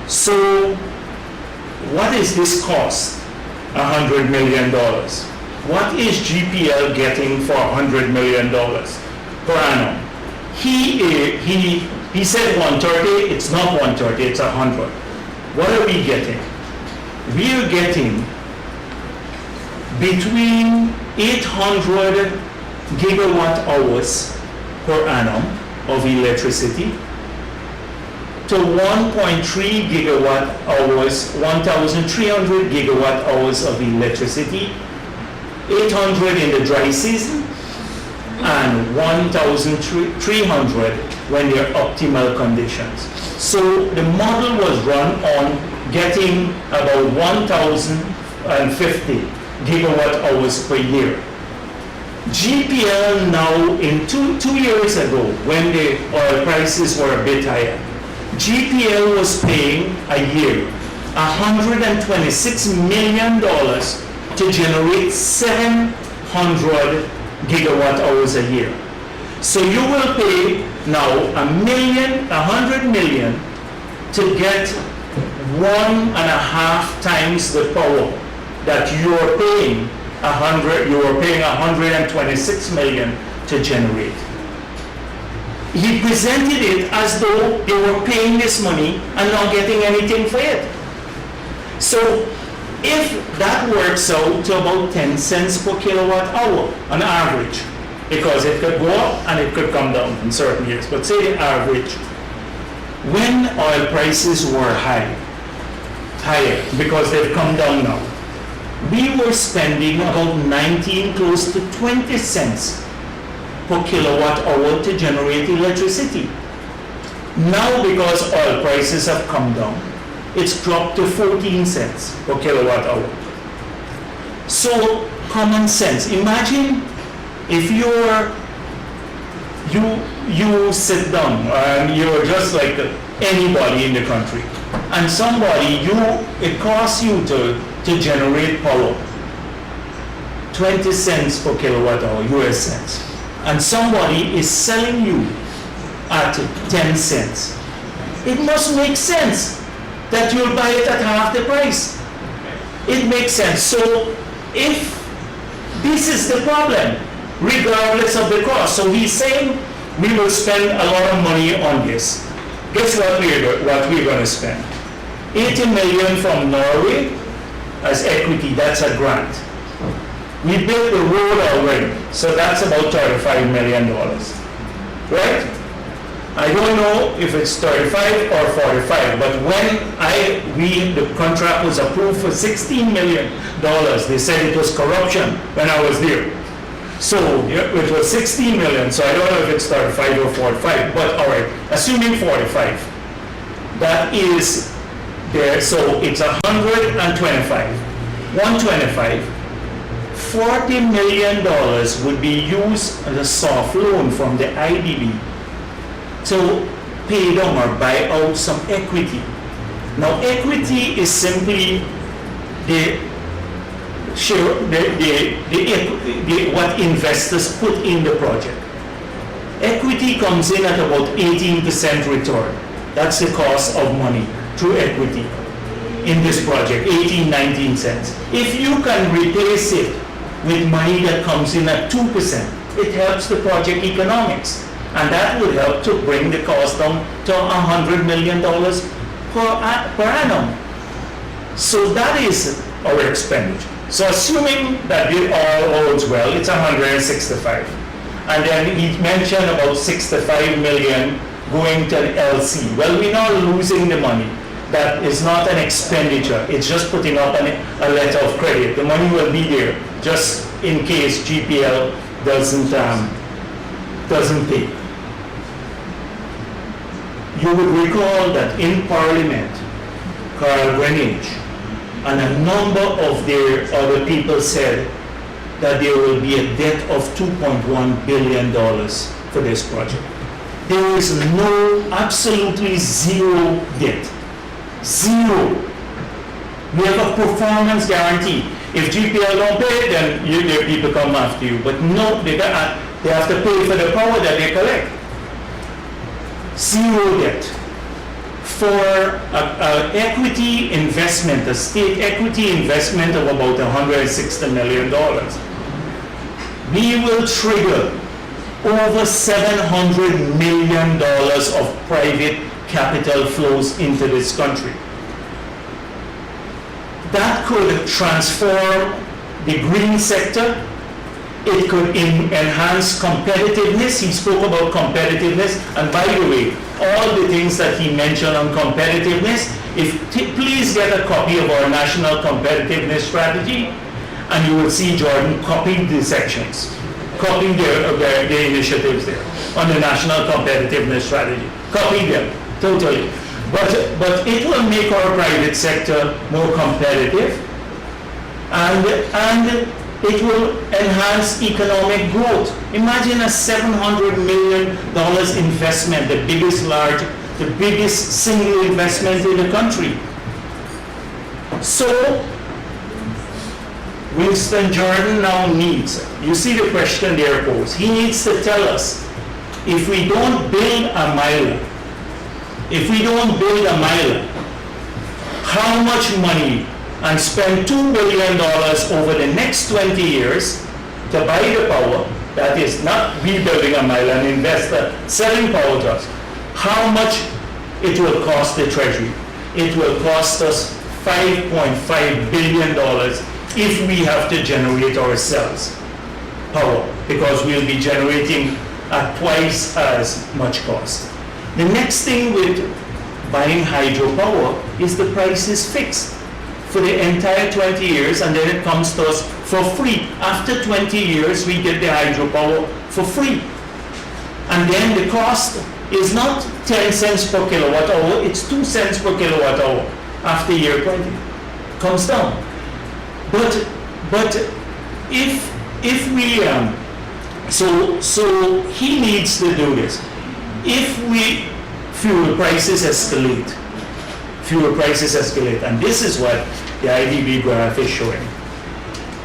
So, what is this cost? $100 million. What is GPL getting for $100 million per annum? He said 130, it's not 130, it's 100. What are we getting? We are getting between 800 gigawatt hours per annum of electricity to 1.3 gigawatt hours, 1,300 gigawatt hours of electricity, 800 in the dry season, and 1,300 when they're optimal conditions. So the model was run on getting about 1,050 gigawatt hours per year. GPL now, in two years ago, when the oil prices were a bit higher, GPL was paying a year $126 million to generate 700 gigawatt hours a year. So you will pay now $100 million to get 1.5 times the power that you are paying $126 million to generate. He presented it as though they were paying this money and not getting anything for it. So if that works out to about 10 cents per kilowatt hour on average, because it could go up and it could come down in certain years, but say the average, when oil prices were higher, because they've come down now, we were spending about 19, close to 20 cents per kilowatt hour to generate electricity. Now, because oil prices have come down, it's dropped to 14 cents per kilowatt hour. So, common sense. Imagine if you sit down and you're just like anybody in the country, and it costs you to generate power 20 cents per kilowatt hour, US cents, and somebody is selling you at 10 cents. It must make sense that you'll buy it at half the price. It makes sense. So if this is the problem, regardless of the cost, so he's saying we will spend a lot of money on this. Guess what we're going to spend? 80 million from Norway as equity, that's a grant. We built the road already, so that's about $35 million, right? I don't know if it's 35 or 45, but when the contract was approved for $16 million, they said it was corruption when I was there. So it was 16 million, so I don't know if it's 35 or 45, but all right, assuming 45, that is there, so it's 125, $40 million would be used as a soft loan from the IDB to pay down or buy out some equity. Now, equity is simply what investors put in the project. Equity comes in at about 18% return. That's the cost of money through equity in this project, 18, 19 cents. If you can replace it with money that comes in at 2%, it helps the project economics. And that would help to bring the cost down to $100 million per annum. So that is our expenditure. So assuming that it all holds well, it's 165. And then he mentioned about 65 million going to LC. Well, we're not losing the money. That is not an expenditure. It's just putting up a letter of credit. The money will be there just in case GPL doesn't pay. You would recall that in Parliament, Carl Greenwich and a number of their other people said that there will be a debt of $2.1 billion for this project. There is absolutely zero debt. Zero. We have a performance guarantee. If GPL don't pay, then your people come after you. But no, they have to pay for the power that they collect. Zero debt. For an equity investment, a state equity investment of about $160 million, we will trigger over $700 million of private capital flows into this country. That could transform the green sector. It could enhance competitiveness. He spoke about competitiveness. And by the way, all the things that he mentioned on competitiveness, please get a copy of our national competitiveness strategy, and you will see Jordan copying the sections, copying the initiatives there on the national competitiveness strategy. Copy them, totally. But it will make our private sector more competitive, and it will enhance economic growth. Imagine a $700 million investment, the biggest single investment in the country. So Winston Jordan now needs, you see the question there posed, he needs to tell us, if we don't build a miler, how much money, and spend $2 billion over the next 20 years to buy the power, that is not rebuilding a mile, an investor selling power to us, how much it will cost the Treasury? It will cost us $5.5 billion if we have to generate ourselves power, because we'll be generating at twice as much cost. The next thing with buying hydropower is the price is fixed for the entire 20 years, and then it comes to us for free. After 20 years, we get the hydropower for free. And then the cost is not 10 cents per kilowatt hour, it's 2 cents per kilowatt hour after year 20. Comes down. But if we, so he needs to do this. If fuel prices escalate, and this is what the IDB graph is showing,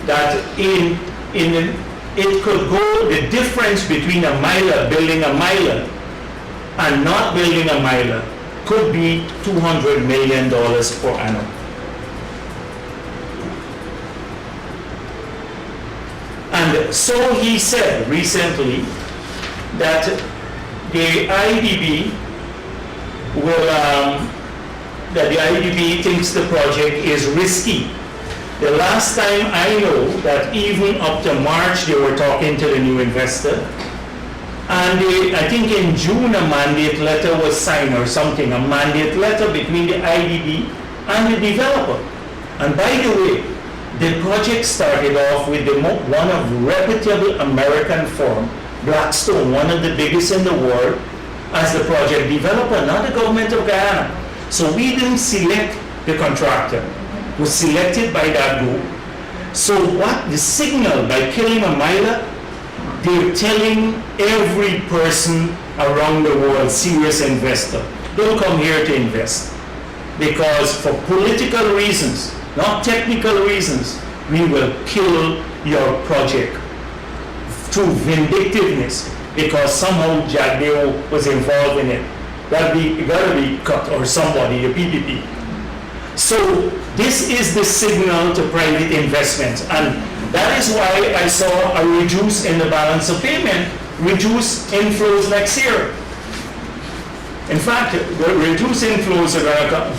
that it could go, the difference between building a miler and not building a miler could be $200 million per annum. And so he said recently that the IDB thinks the project is risky. The last time I know that even up to March they were talking to the new investor, and I think in June a mandate letter was signed or something, a mandate letter between the IDB and the developer. And by the way, the project started off with one of reputable American firm, Blackstone, one of the biggest in the world, as the project developer, not the government of Guyana. So we didn't select the contractor, it was selected by that group. So what the signal by killing a miler, they're telling every person around the world, serious investor, don't come here to invest. Because for political reasons, not technical reasons, we will kill your project through vindictiveness, because somehow Jagdeo was involved in it. It gotta be cut, or somebody, a PPP. So this is the signal to private investments, and that is why I saw a reduce in the balance of payment, reduce inflows next year. In fact, the reduced inflows are going to come,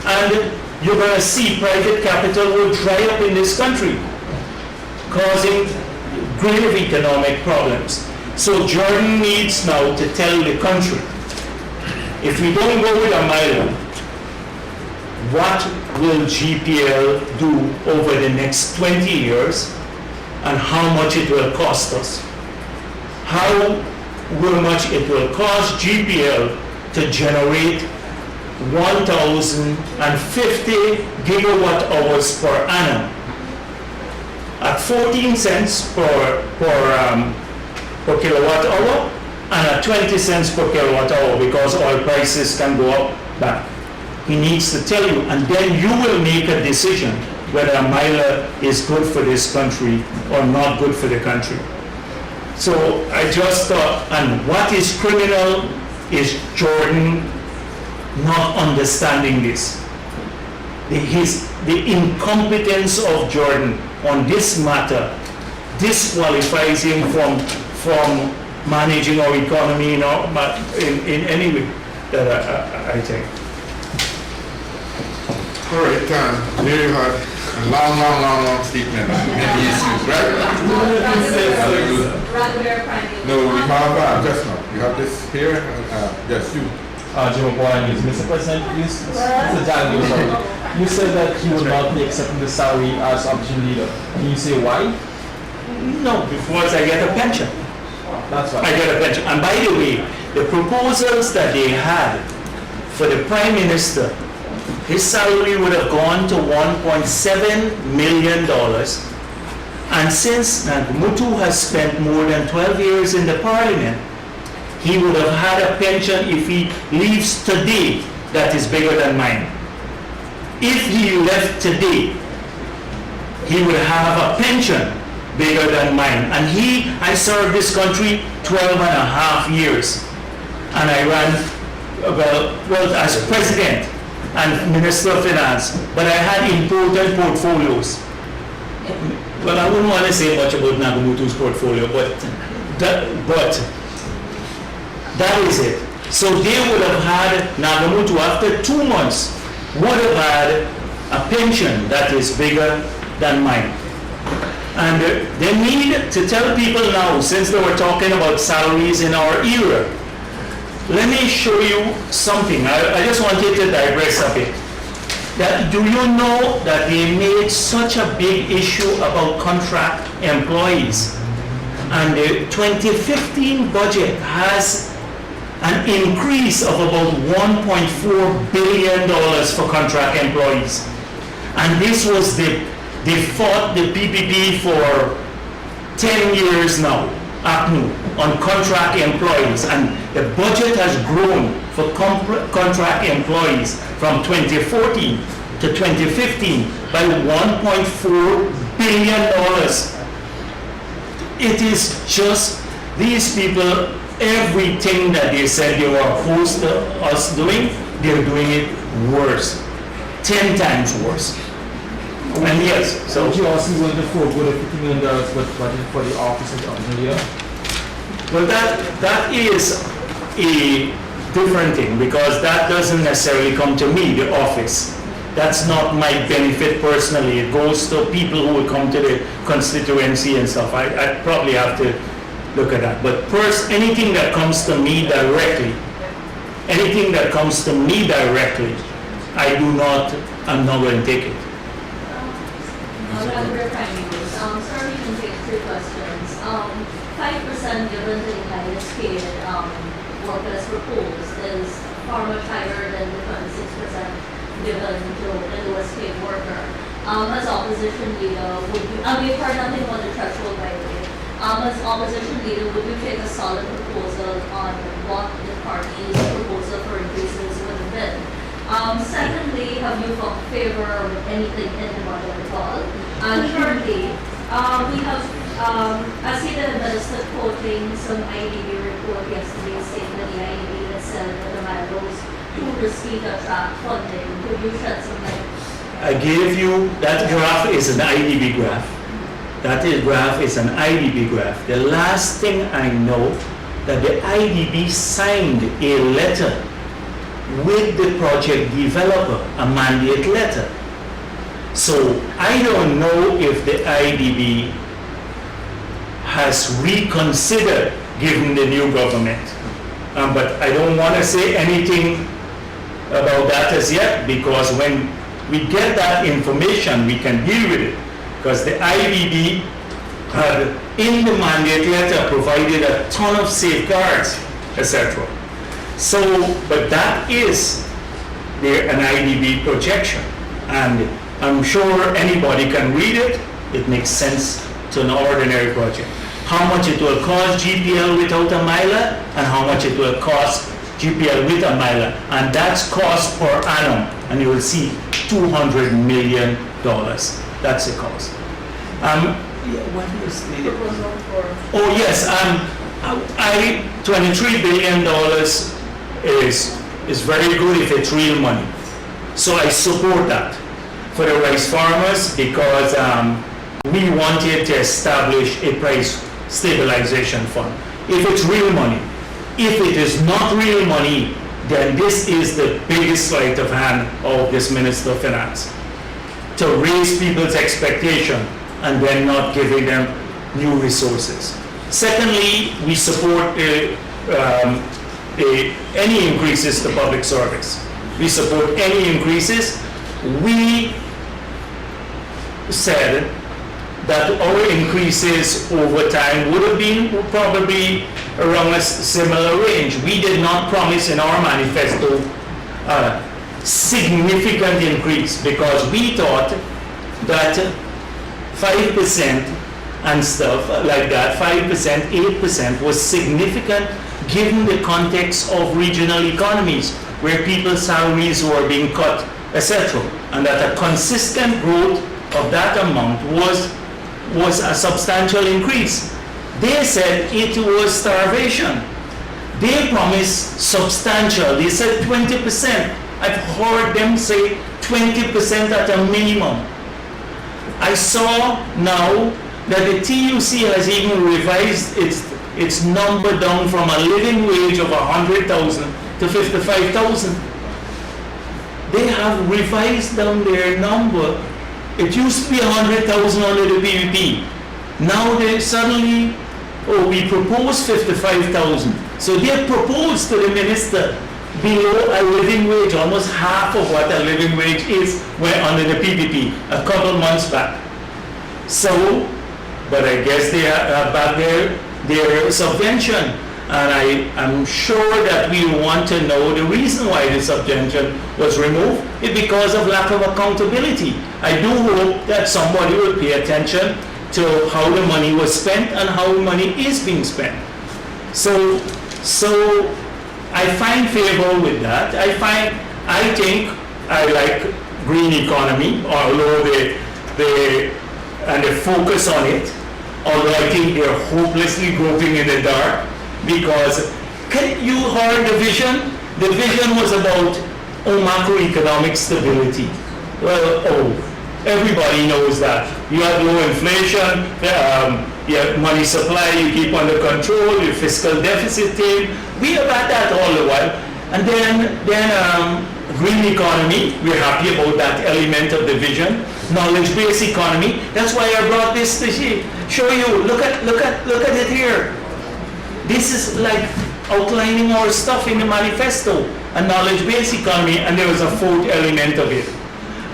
and you're going to see private capital will dry up in this country, causing grave economic problems. So Jordan needs now to tell the country, if we don't go with a mile, what will GPL do over the next 20 years and how much it will cost us? How much it will cost GPL to generate 1,050 gigawatt hours per annum at 14 cents per kilowatt hour and at 20 cents per kilowatt hour because oil prices can go up back. He needs to tell you, and then you will make a decision whether a mile is good for this country or not good for the country. So I just thought, and what is criminal is Jordan not understanding this. The incompetence of Jordan on this matter disqualifies him from managing our economy in any way that I think. All right, there you have a long statement. Many issues, right? No, we have just now. You have this here. Yes, you. Jim O'Brien, Mr. President, Mr. Jagdeo, sorry. You said that you would not be accepting the salary as opposition leader. Can you say why? No, because I get a pension. That's right. I get a pension. And by the way, the proposals that they had for the Prime Minister, his salary would have gone to $1.7 million. And since Nagmutu has spent more than 12 years in the Parliament, he would have had a pension if he leaves today that is bigger than mine. If he left today, he would have a pension bigger than mine. And I served this country 12 and a half years. And I ran, well, as president and Minister of Finance, but I had important portfolios. Well, I wouldn't want to say much about Nagamutu's portfolio, but that is it. So they would have had, Nagamutu after 2 months, would have had a pension that is bigger than mine. And they need to tell people now, since they were talking about salaries in our era, let me show you something. I just wanted to digress a bit. Do you know that they made such a big issue about contract employees? And the 2015 budget has an increase of about $1.4 billion for contract employees. And this was they fought the PPP for 10 years now, APNU, on contract employees. And the budget has grown for contract employees from 2014 to 2015 by $1.4 billion. It is just these people, everything that they said they were opposed to us doing, they're doing it worse, 10 times worse. And yes, so would you also want to forego the $50 million budget for the office of the engineer? well, that is a different thing, because that doesn't necessarily come to me, the office. That's not my benefit personally. It goes to people who will come to the constituency and stuff. I probably have to look at that. But first, anything that comes to me directly, I'm not going to take it. Sir, we can take 2 questions. 5% given to the highest paid workers proposed is far much higher than the 26% given to the lowest paid worker. As opposition leader, would you, we've heard nothing about the threshold, by the way. As opposition leader, would you take a solid proposal on what the party's proposal for increases would have been? Secondly, have you found favor with anything in the budget at all? And thirdly, we have, I see the minister quoting some IDB report yesterday saying that the IDB had said that the Maros too risky to attract funding. Could you shed some light? I gave you, that graph is an IDB graph. That graph is an IDB graph. The last thing I know that the IDB signed a letter with the project developer, a mandate letter, So I don't know if the IDB has reconsidered given the new government. But I don't want to say anything about that as yet, because when we get that information, we can deal with it. Because the IDB had, in the mandate letter, provided a ton of safeguards, etc. So, but that is an IDB projection. And I'm sure anybody can read it. It makes sense to an ordinary project. How much it will cost GPL without a miler, and how much it will cost GPL with a miler. And that's cost per annum. And you will see $200 million. That's the cost. What is the Proposal for Oh yes, $23 billion is very good if it's real money. So I support that for the rice farmers, because we wanted to establish a price stabilization fund. If it's real money. If it is not real money, then this is the biggest sleight of hand of this Minister of Finance, to raise people's expectation and then not giving them new resources. Secondly, we support any increases to public service. We support any increases. We said that our increases over time would have been probably around a similar range. We did not promise in our manifesto significant increase, because we thought that 5% and stuff like that, 5%, 8% was significant given the context of regional economies where people's salaries were being cut, etc. And that a consistent growth of that amount was a substantial increase. They said it was starvation. They promised substantial. They said 20%. I've heard them say 20% at a minimum. I saw now that the TUC has even revised its number down from a living wage of 100,000 to 55,000. They have revised down their number. It used to be 100,000 under the PPP. Now they suddenly, we propose 55,000. So they proposed to the minister below a living wage, almost half of what a living wage is when under the PPP a couple months back. So, but I guess they have back their subvention. And I'm sure that we want to know the reason why the subvention was removed is because of lack of accountability. I do hope that somebody will pay attention to how the money was spent and how the money is being spent. So I find favor with that. I think I like green economy, although the focus on it, although I think they're hopelessly groping in the dark. Because you heard the vision? The vision was about macroeconomic stability. Well, everybody knows that. You have low inflation, you have money supply, you keep under control, your fiscal deficit tame. We have had that all the while. And then green economy, we're happy about that element of the vision. Knowledge-based economy, that's why I brought this to show you. Look at it here. This is like outlining our stuff in the manifesto, a knowledge-based economy, and there was a fourth element of it.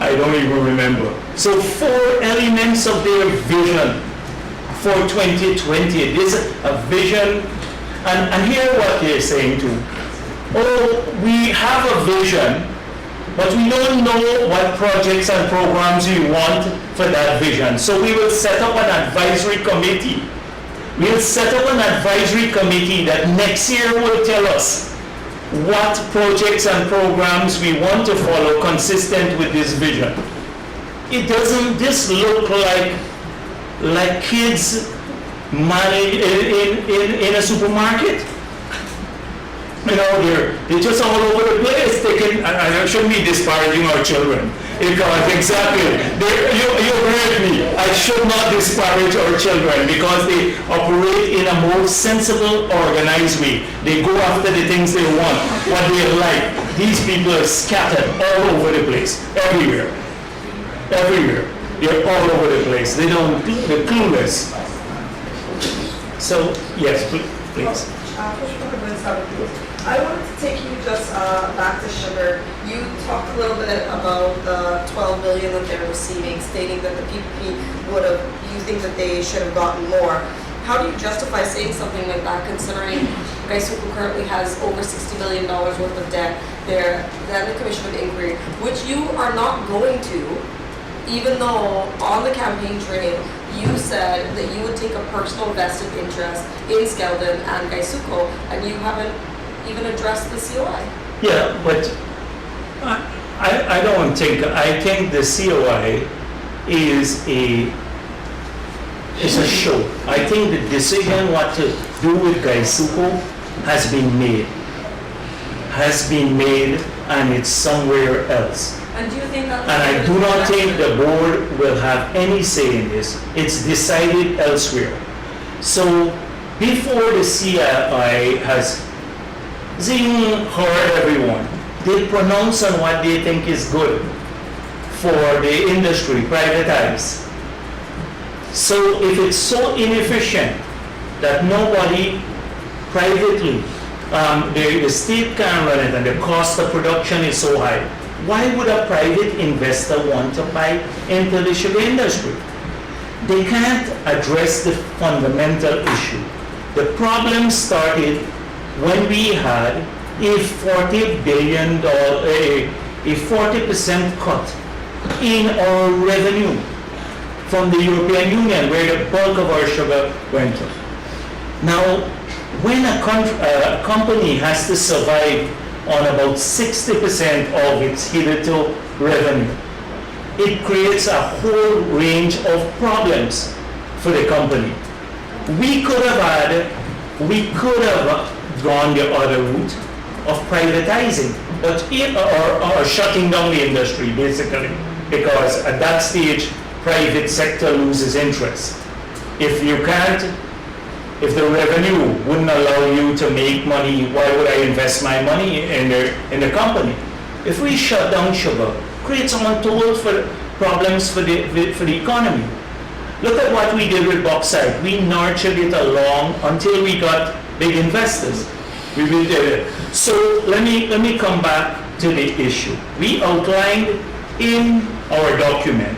I don't even remember. So 4 elements of their vision for 2020. This is a vision, and here what they're saying too. We have a vision, but we don't know what projects and programs we want for that vision. So we will set up an advisory committee. We'll set up an advisory committee that next year will tell us what projects and programs we want to follow consistent with this vision. It doesn't this look like kids in a supermarket? You know, they're just all over the place. I shouldn't be disparaging our children. Because exactly, you heard me. I should not disparage our children because they operate in a more sensible, organized way. They go after the things they want, what they like. These people are scattered all over the place, everywhere. everywhere. They're all over the place. They're clueless. So, yes, please. I wanted to take you just back to sugar. You talked a little bit about the 12 million that they're receiving, stating that the PPP would have, you think that they should have gotten more. How do you justify saying something like that, considering Gaisuku currently has over $60 billion worth of debt? They're then the Commission of Inquiry, which you are not going to, even though on the campaign trail you said that you would take a personal vested interest in Skeldon and Gaisuku, and you haven't even addressed the COI. Yeah, but I don't think, I think the COI is a show. I think the decision what to do with Gaisuku has been made and it's somewhere else. And do you think that? And I do not think the board will have any say in this. It's decided elsewhere. So before the CII has heard everyone, they pronounce on what they think is good for the industry, privatize. So if it's so inefficient that nobody privately, the state can run it and the cost of production is so high, why would a private investor want to buy into the sugar industry? They can't address the fundamental issue. The problem started when we had a $40 billion, a 40% cut in our revenue from the European Union, where the bulk of our sugar went to. Now, when a company has to survive on about 60% of its hitherto revenue, it creates a whole range of problems for the company. We could have gone the other route of privatizing, but or shutting down the industry basically, because at that stage, private sector loses interest. If the revenue wouldn't allow you to make money, why would I invest my money in the company? If we shut down sugar, creates untold problems for the economy. Look at what we did with bauxite. We nurtured it along until we got big investors. We did it. So let me come back to the issue. We outlined in our document,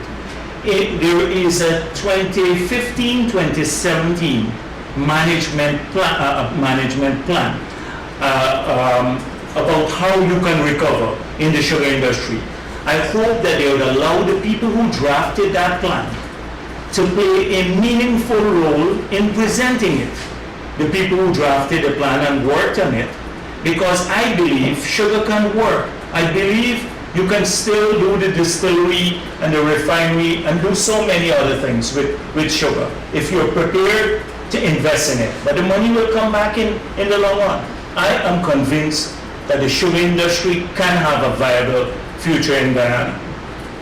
there is a 2015-2017 management plan about how you can recover in the sugar industry. I hope that they would allow the people who drafted that plan to play a meaningful role in presenting it. The people who drafted the plan and worked on it, because I believe sugar can work. I believe you can still do the distillery and the refinery and do so many other things with sugar if you're prepared to invest in it. But the money will come back in the long run. I am convinced that the sugar industry can have a viable future in Guyana.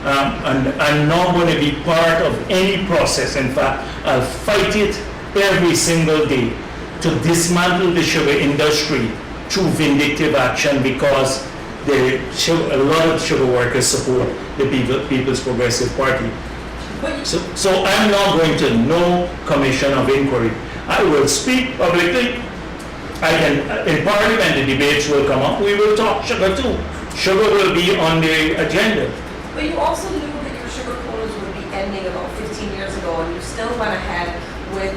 And I'm not going to be part of any process. In fact, I'll fight it every single day to dismantle the sugar industry through vindictive action, because a lot of sugar workers support the People's Progressive Party. So I'm not going to no commission of inquiry. I will speak publicly. In Parliament, the debates will come up. We will talk sugar too. Sugar will be on the agenda. But you also knew that your sugar quotas would be ending about 15 years ago, and you still went ahead with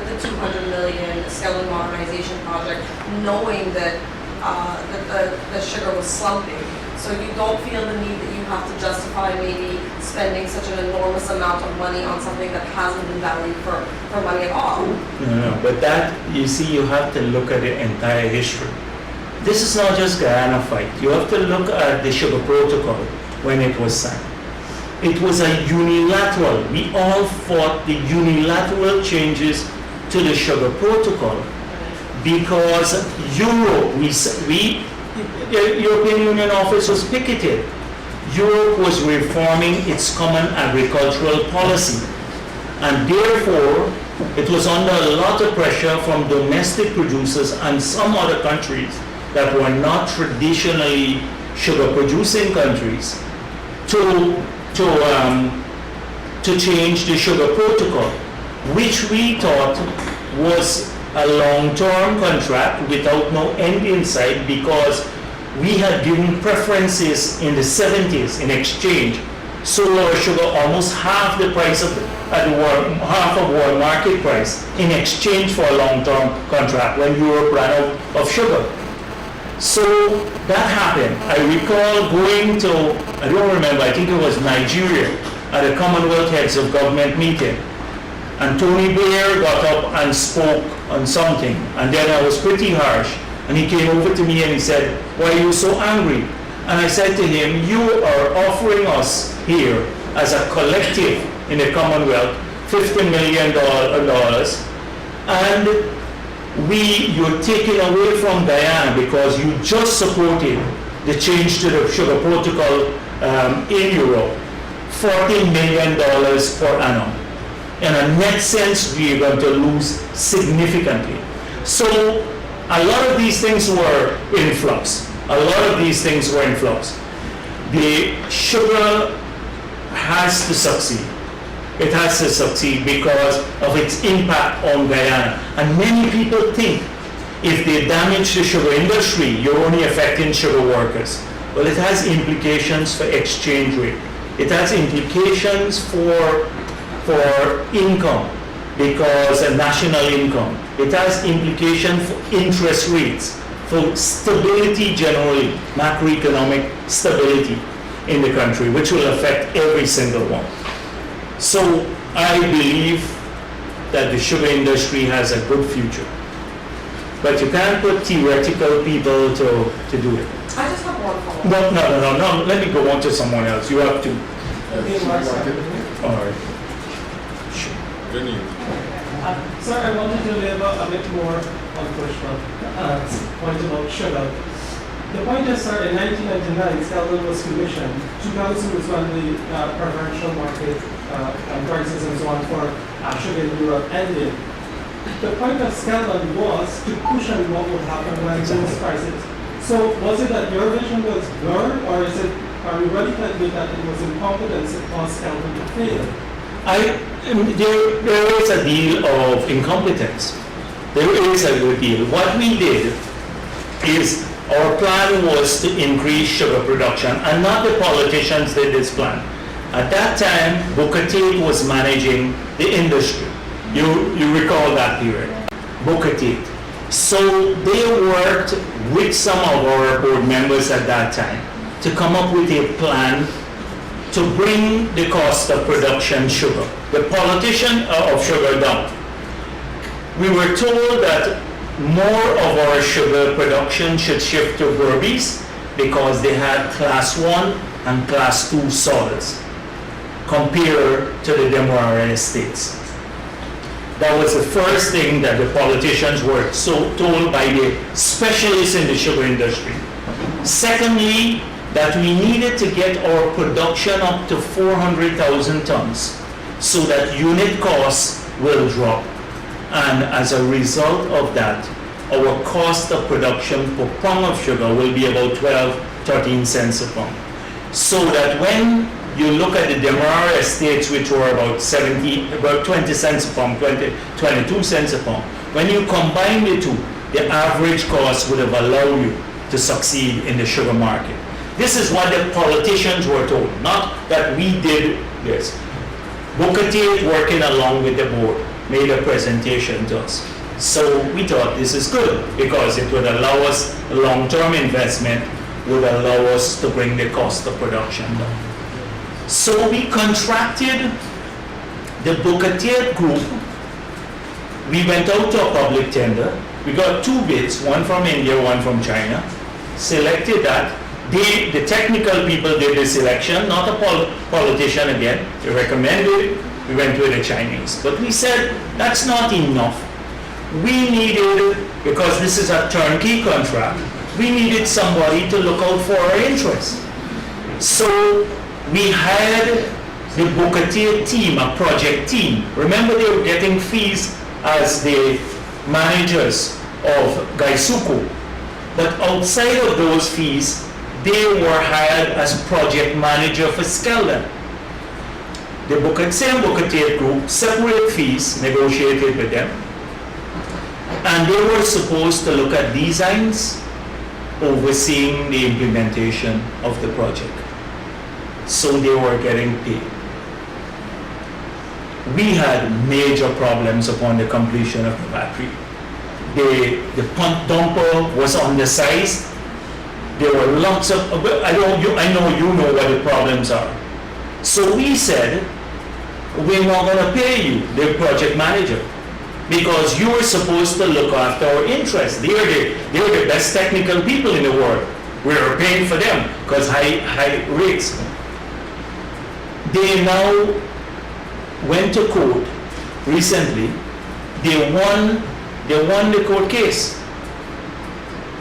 the 200 million Skeldon modernization project, knowing that the sugar was slumping. So you don't feel the need that you have to justify maybe spending such an enormous amount of money on something that hasn't been valued for money at all. No, but that, you see, you have to look at the entire history. This is not just Guyana fight. You have to look at the sugar protocol when it was signed. It was a unilateral. We all fought the unilateral changes to the sugar protocol because Europe, the European Union office was picketed. Europe was reforming its common agricultural policy, and therefore it was under a lot of pressure from domestic producers and some other countries that were not traditionally sugar producing countries to to change the sugar protocol, which we thought was a long-term contract without no end in sight, because we had given preferences in the 70s in exchange. Sold our sugar almost half the price of half of world market price in exchange for a long-term contract when Europe ran out of sugar. So that happened. I recall going to, I don't remember, I think it was Nigeria, at a Commonwealth Heads of Government meeting. And Tony Blair got up and spoke on something. And then I was pretty harsh. And he came over to me and he said, "Why are you so angry?" And I said to him, "You are offering us here as a collective in the Commonwealth $50 million, and you're taking away from Guyana because you just supported the change to the sugar protocol in Europe, $40 million per annum. In a net sense, we are going to lose significantly." So a lot of these things were in flux. The sugar has to succeed. It has to succeed because of its impact on Guyana. And many people think if they damage the sugar industry, you're only affecting sugar workers. Well, it has implications for exchange rate. It has implications for income, because national income. It has implications for interest rates, for stability generally, macroeconomic stability in the country, which will affect every single one. So I believe that the sugar industry has a good future. But you can't put theoretical people to do it. I just have one follow-up. No, let me go on to someone else. You have to. All right. Sir, I wanted to labor a bit more on Pushman's point about sugar. The point is, sir, in 1999, Skelton was commissioned. 2000 was when the preferential market prices and so on for sugar in Europe ended. The point of Skelton was to cushion what would happen when those prices. So was it that your vision was blurred, or are we ready to admit that it was incompetence that caused Skelton to fail? There is a deal of incompetence. There is a good deal. What we did is, our plan was to increase sugar production, and not the politicians did this plan. At that time, Booker Tate was managing the industry. You recall that period, Booker Tate. So they worked with some of our board members at that time to come up with a plan to bring the cost of production sugar, the politician of sugar, down. We were told that more of our sugar production should shift to Berbice because they had class 1 and class 2 soils compared to the Demerara estates. That was the first thing that the politicians were so told by the specialists in the sugar industry. Secondly, that we needed to get our production up to 400,000 tons so that unit costs will drop. And as a result of that, our cost of production per pound of sugar will be about 12-13 cents a pound. So that when you look at the Demerara estates, which were about 20 cents a pound, 22 cents a pound, when you combine the two, the average cost would have allowed you to succeed in the sugar market. This is what the politicians were told, not that we did this. Booker Tate, working along with the board, made a presentation to us. So we thought this is good because it would allow us a long-term investment, would allow us to bring the cost of production down. So we contracted the Booker Tate group. We went out to a public tender. We got 2 bids, one from India, one from China. Selected that. The technical people did the selection, not a politician again. They recommended, we went with the Chinese. But we said, that's not enough. We needed, because this is a turnkey contract, we needed somebody to look out for our interests. So we had the Booker Tate team, a project team. Remember, they were getting fees as the managers of Gaisuku. But outside of those fees, they were hired as project manager for Skelton. the same Booker T group, separate fees negotiated with them. And they were supposed to look at designs, overseeing the implementation of the project. So they were getting paid. We had major problems upon the completion of the battery. The pump dumper was undersized. There were lots of, I know you know what the problems are. So we said, we're not gonna pay you, the project manager, because you were supposed to look after our interests. They're the best technical people in the world. We're paying for them because high rates. They now went to court recently. They won the court case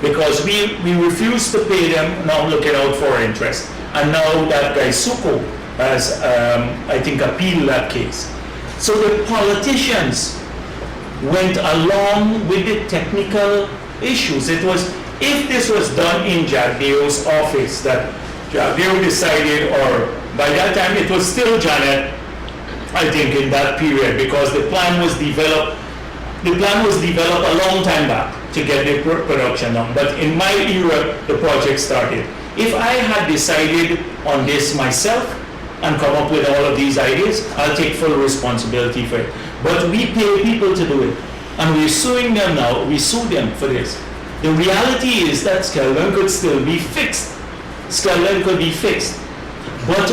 because we refused to pay them, now looking out for our interest. And now that guy Suko has, I think, appealed that case. So the politicians went along with the technical issues. It was, if this was done in Jagdeo's office, that Jagdeo decided, or by that time it was still Janet, I think, in that period, because the plan was developed a long time back to get the production done. But in my era, the project started. If I had decided on this myself and come up with all of these ideas, I'll take full responsibility for it. But we pay people to do it. And we're suing them now. We sue them for this. The reality is that Skelton could still be fixed. Skelton could be fixed. But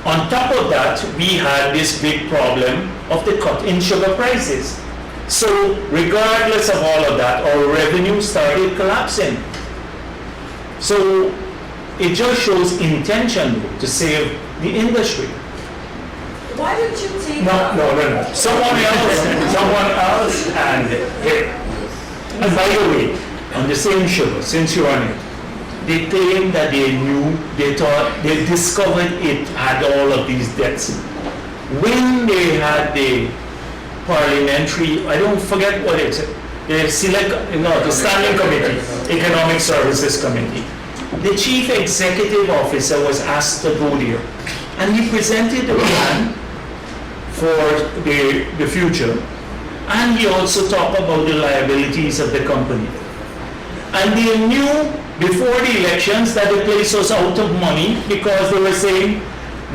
on top of that, we had this big problem of the cut in sugar prices. So regardless of all of that, our revenue started collapsing. So it just shows intention to save the industry. Why didn't you take No. Someone else, and here. And by the way, on the same sugar, since you're on it, they claim that they discovered it had all of these debts. When they had the parliamentary, I don't forget what it's, the Standing Committee, Economic Services Committee, the chief executive officer was asked to go there. And he presented a plan for the future. And he also talked about the liabilities of the company. And they knew before the elections that the place was out of money because they were saying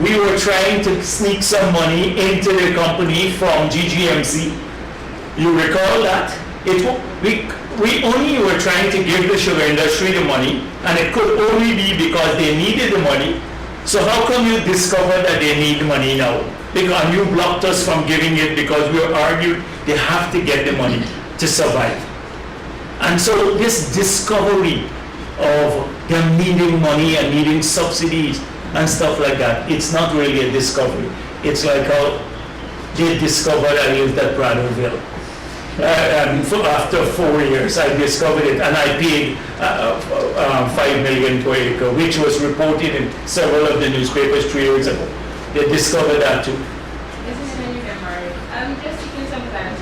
we were trying to sneak some money into the company from GGMC. You recall that? We only were trying to give the sugar industry the money, and it could only be because they needed the money. So how come you discover that they need money now? Because you blocked us from giving it because we argued they have to get the money to survive. And so this discovery of them needing money and needing subsidies and stuff like that, it's not really a discovery. It's like how they discovered I lived at Pradoville. After 4 years, I discovered it, and I paid $5 million per acre, which was reported in several of the newspapers 3 years ago. They discovered that too. This is when you get married. I'm just taking some time.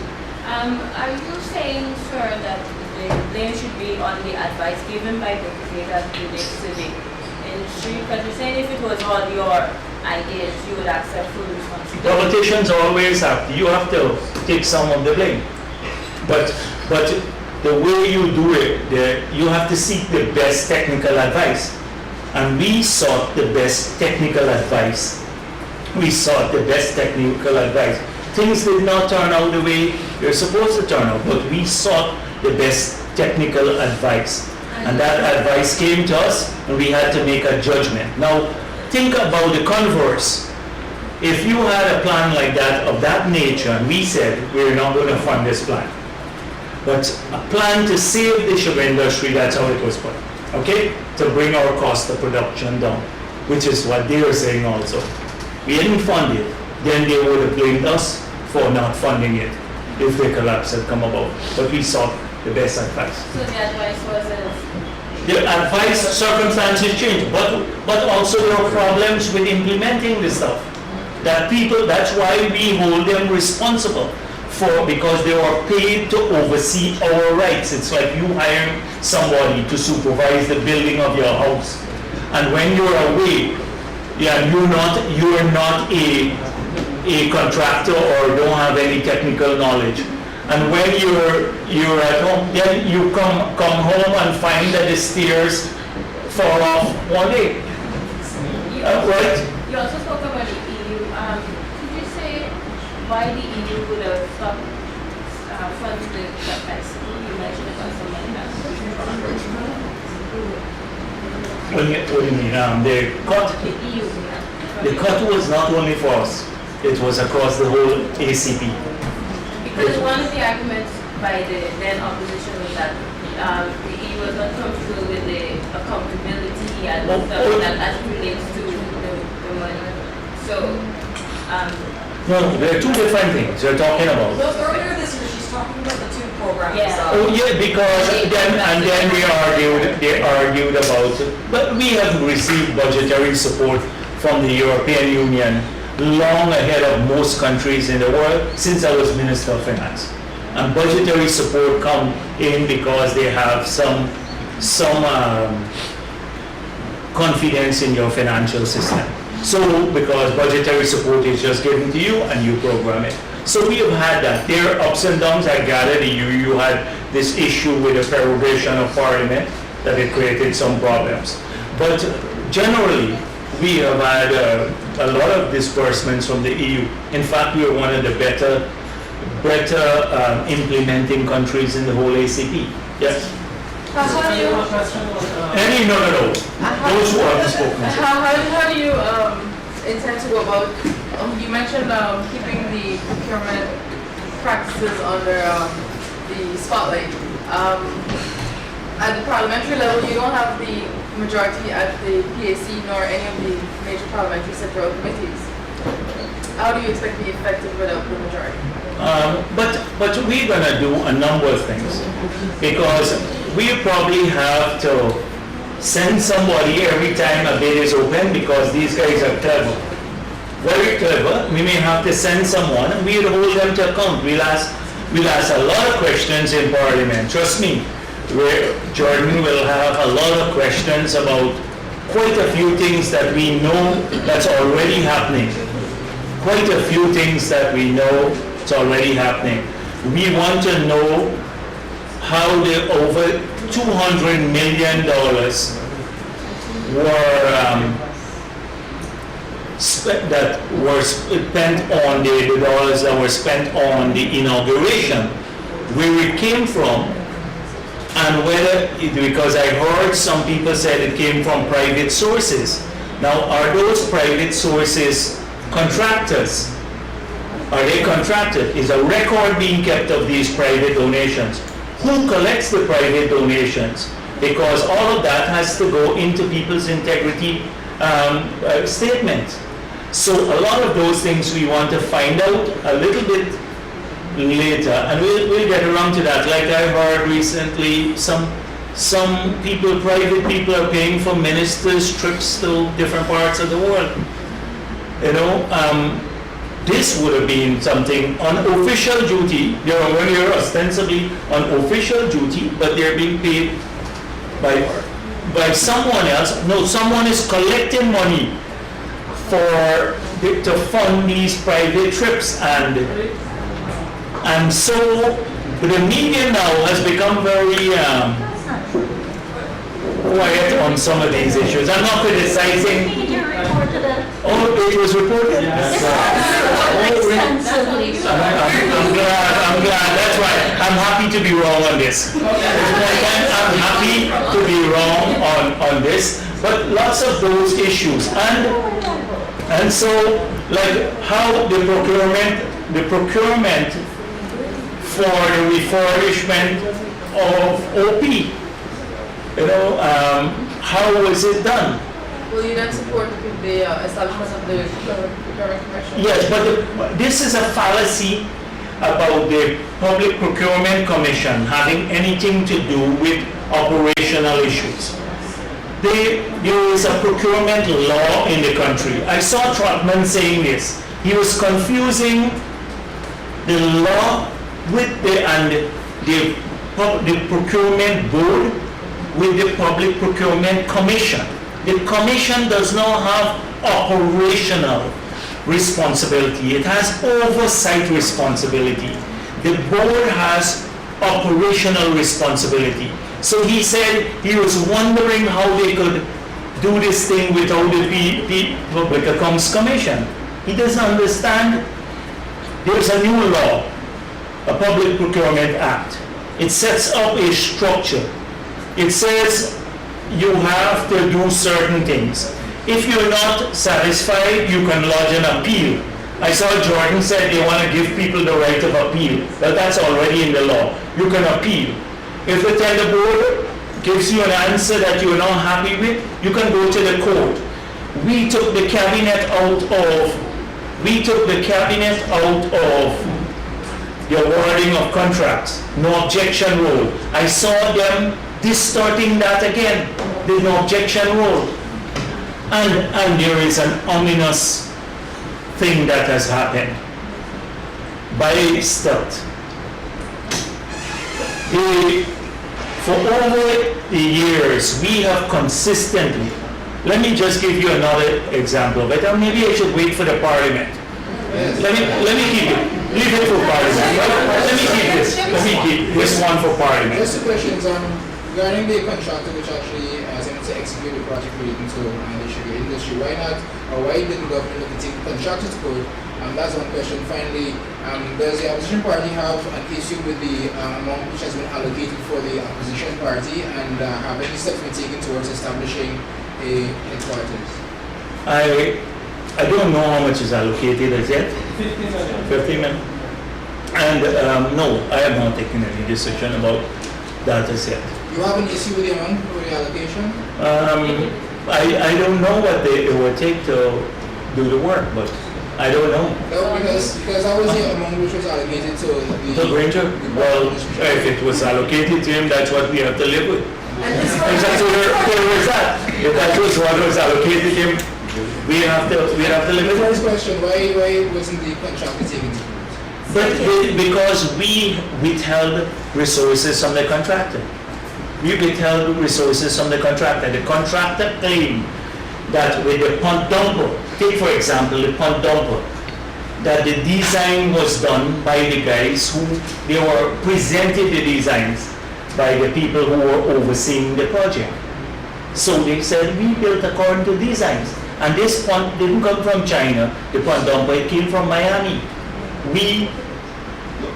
Are you saying, sir, that the blame should be on the advice given by the creator to the civic industry? Because you're saying if it was all your ideas, you would accept full responsibility. Politicians always have to. You have to take some of the blame. But the way you do it, you have to seek the best technical advice. And we sought the best technical advice. Things did not turn out the way they're supposed to turn out, but we sought the best technical advice. And that advice came to us, and we had to make a judgment. Now, think about the converse. If you had a plan like that, of that nature, and we said, we're not going to fund this plan, but a plan to save the sugar industry, that's how it was put, okay? To bring our cost of production down, which is what they were saying also. We didn't fund it, then they would have blamed us for not funding it if the collapse had come about. But we sought the best advice. So the advice was The advice, circumstances change, but also there are problems with implementing this stuff. That's why we hold them responsible. Because they were paid to oversee our rights. It's like you hiring somebody to supervise the building of your house. And when you're away, you're not a a contractor or don't have any technical knowledge. And when you're at home, then you come home and find that the stairs fall off one day. Right? You also spoke about the EU. Could you say why the EU would have stopped funding the Mexico? You mentioned about some money now. What do you mean? The EU. The cut was not only for us, it was across the whole ACP. Because one of the arguments by the then opposition was that the EU was not comfortable with the accountability and stuff that as it relates to the money. So, No, there are two different things you're talking about. Well, earlier this year, she's talking about the two programs. Yeah. Oh yeah, because then they argued about, but we have received budgetary support from the European Union long ahead of most countries in the world since I was Minister of Finance. And budgetary support come in because they have some confidence in your financial system. So because budgetary support is just given to you and you program it. So we have had that. There are ups and downs. I gather you had this issue with the prorogation of Parliament that it created some problems. But generally, we have had a lot of disbursements from the EU. In fact, we are one of the better implementing countries in the whole ACP. Yes? How do you, No. Those who have spoken. how do you intend to go about, you mentioned keeping the procurement practices under the spotlight. At the parliamentary level, you don't have the majority at the PAC nor any of the major parliamentary sectoral committees. How do you expect to be effective without the majority? But we're gonna do a number of things because we probably have to send somebody every time a bid is open because these guys are clever, very clever. We may have to send someone and we'll hold them to account. We'll ask a lot of questions in Parliament. Trust me, Jordan will have a lot of questions about quite a few things that we know that's already happening. Quite a few things that we know it's already happening. We want to know how the over $200 million that were spent on the dollars that were spent on the inauguration, where it came from, and whether, because I heard some people said it came from private sources. Now, are those private sources contractors? Are they contracted? Is a record being kept of these private donations? Who collects the private donations? Because all of that has to go into people's integrity statement. So a lot of those things we want to find out a little bit later, and we'll get around to that. Like I heard recently, some people, private people, are paying for ministers' trips to different parts of the world. You know, this would have been something on official duty. When you're ostensibly on official duty, but they're being paid by someone else. No, someone is collecting money to fund these private trips, and so the media now has become very quiet on some of these issues. I'm not criticizing. Oh, it was reported? Yes. I'm glad. That's why I'm happy to be wrong on this. I'm happy to be wrong on this. But lots of those issues. And so, like how the procurement for the refurbishment of OP, you know, how was it done? Will you then support the establishment of the procurement commission? Yes, but this is a fallacy about the Public Procurement Commission having anything to do with operational issues. There is a procurement law in the country. I saw Trotman saying this. He was confusing the law with the procurement board with the Public Procurement Commission. The commission does not have operational responsibility. It has oversight responsibility. The board has operational responsibility. So he said he was wondering how they could do this thing without the Public Accounts Commission. He doesn't understand. There's a new law, a Public Procurement Act. It sets up a structure. It says you have to do certain things. If you're not satisfied, you can lodge an appeal. I saw Jordan said they want to give people the right of appeal. Well, that's already in the law. You can appeal. If the tender board gives you an answer that you're not happy with, you can go to the court. We took the cabinet out of the awarding of contracts. No objection rule. I saw them distorting that again. There's no objection rule. And there is an ominous thing that has happened by stealth. For over the years, we have consistently, let me just give you another example, but maybe I should wait for the parliament. Let me keep it. Leave it for parliament. Let me keep this one for parliament. Just two questions regarding the contractor which actually has to execute the project relating to the sugar industry. Why not, or why didn't government look at taking contractors to court? That's one question. Finally, does the opposition party have an issue with the amount which has been allocated for the opposition party, and have any steps been taken towards establishing a headquarters? I don't know how much is allocated as yet. 50 million. And no, I have not taken any decision about that as yet. You have an issue with the amount for the allocation? I don't know what it would take to do the work, but I don't know. No, because that was the amount which was allocated to the Granger? Well, if it was allocated to him, that's what we have to live with. Exactly where was that? If that was what was allocated to him, we have to live with it. First question, why wasn't the contractor taken to court? But because we withheld resources from the contractor. We withheld resources from the contractor. The contractor claimed that with the pond dumper, take for example the pond dumper, that the design was done by the guys who, they were presented the designs by the people who were overseeing the project. So they said we built according to designs. And this pond didn't come from China, the pond dumper, it came from Miami. We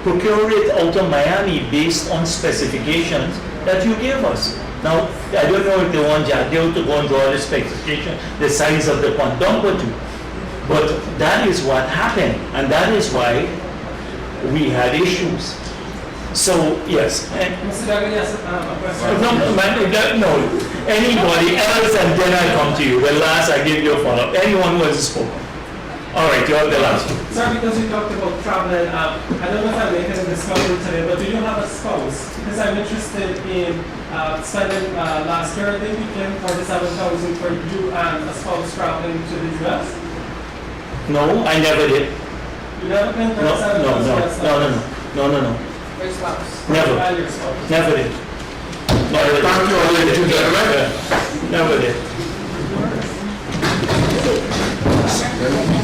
procured it out of Miami based on specifications that you gave us. Now, I don't know if they want Jagdeo to go and draw the specification, the size of the pond dumper too. But that is what happened, and that is why we had issues. So, yes. Mr. Duggan, yes, a question. No, anybody else, and then I come to you. The last I give you a follow-up. Anyone who has spoken. All right, you have the last one. Sir, because you talked about traveling, I don't know if I'm making a discovery today, but do you have a spouse? Because I'm interested in spending last year, I think we claimed $47,000 for you and a spouse traveling to the US. No, I never did. You never claimed $47,000? No. For your spouse? Never. And your spouse? Never did. Never did. Thank you all, ladies and gentlemen. Never did. There won't be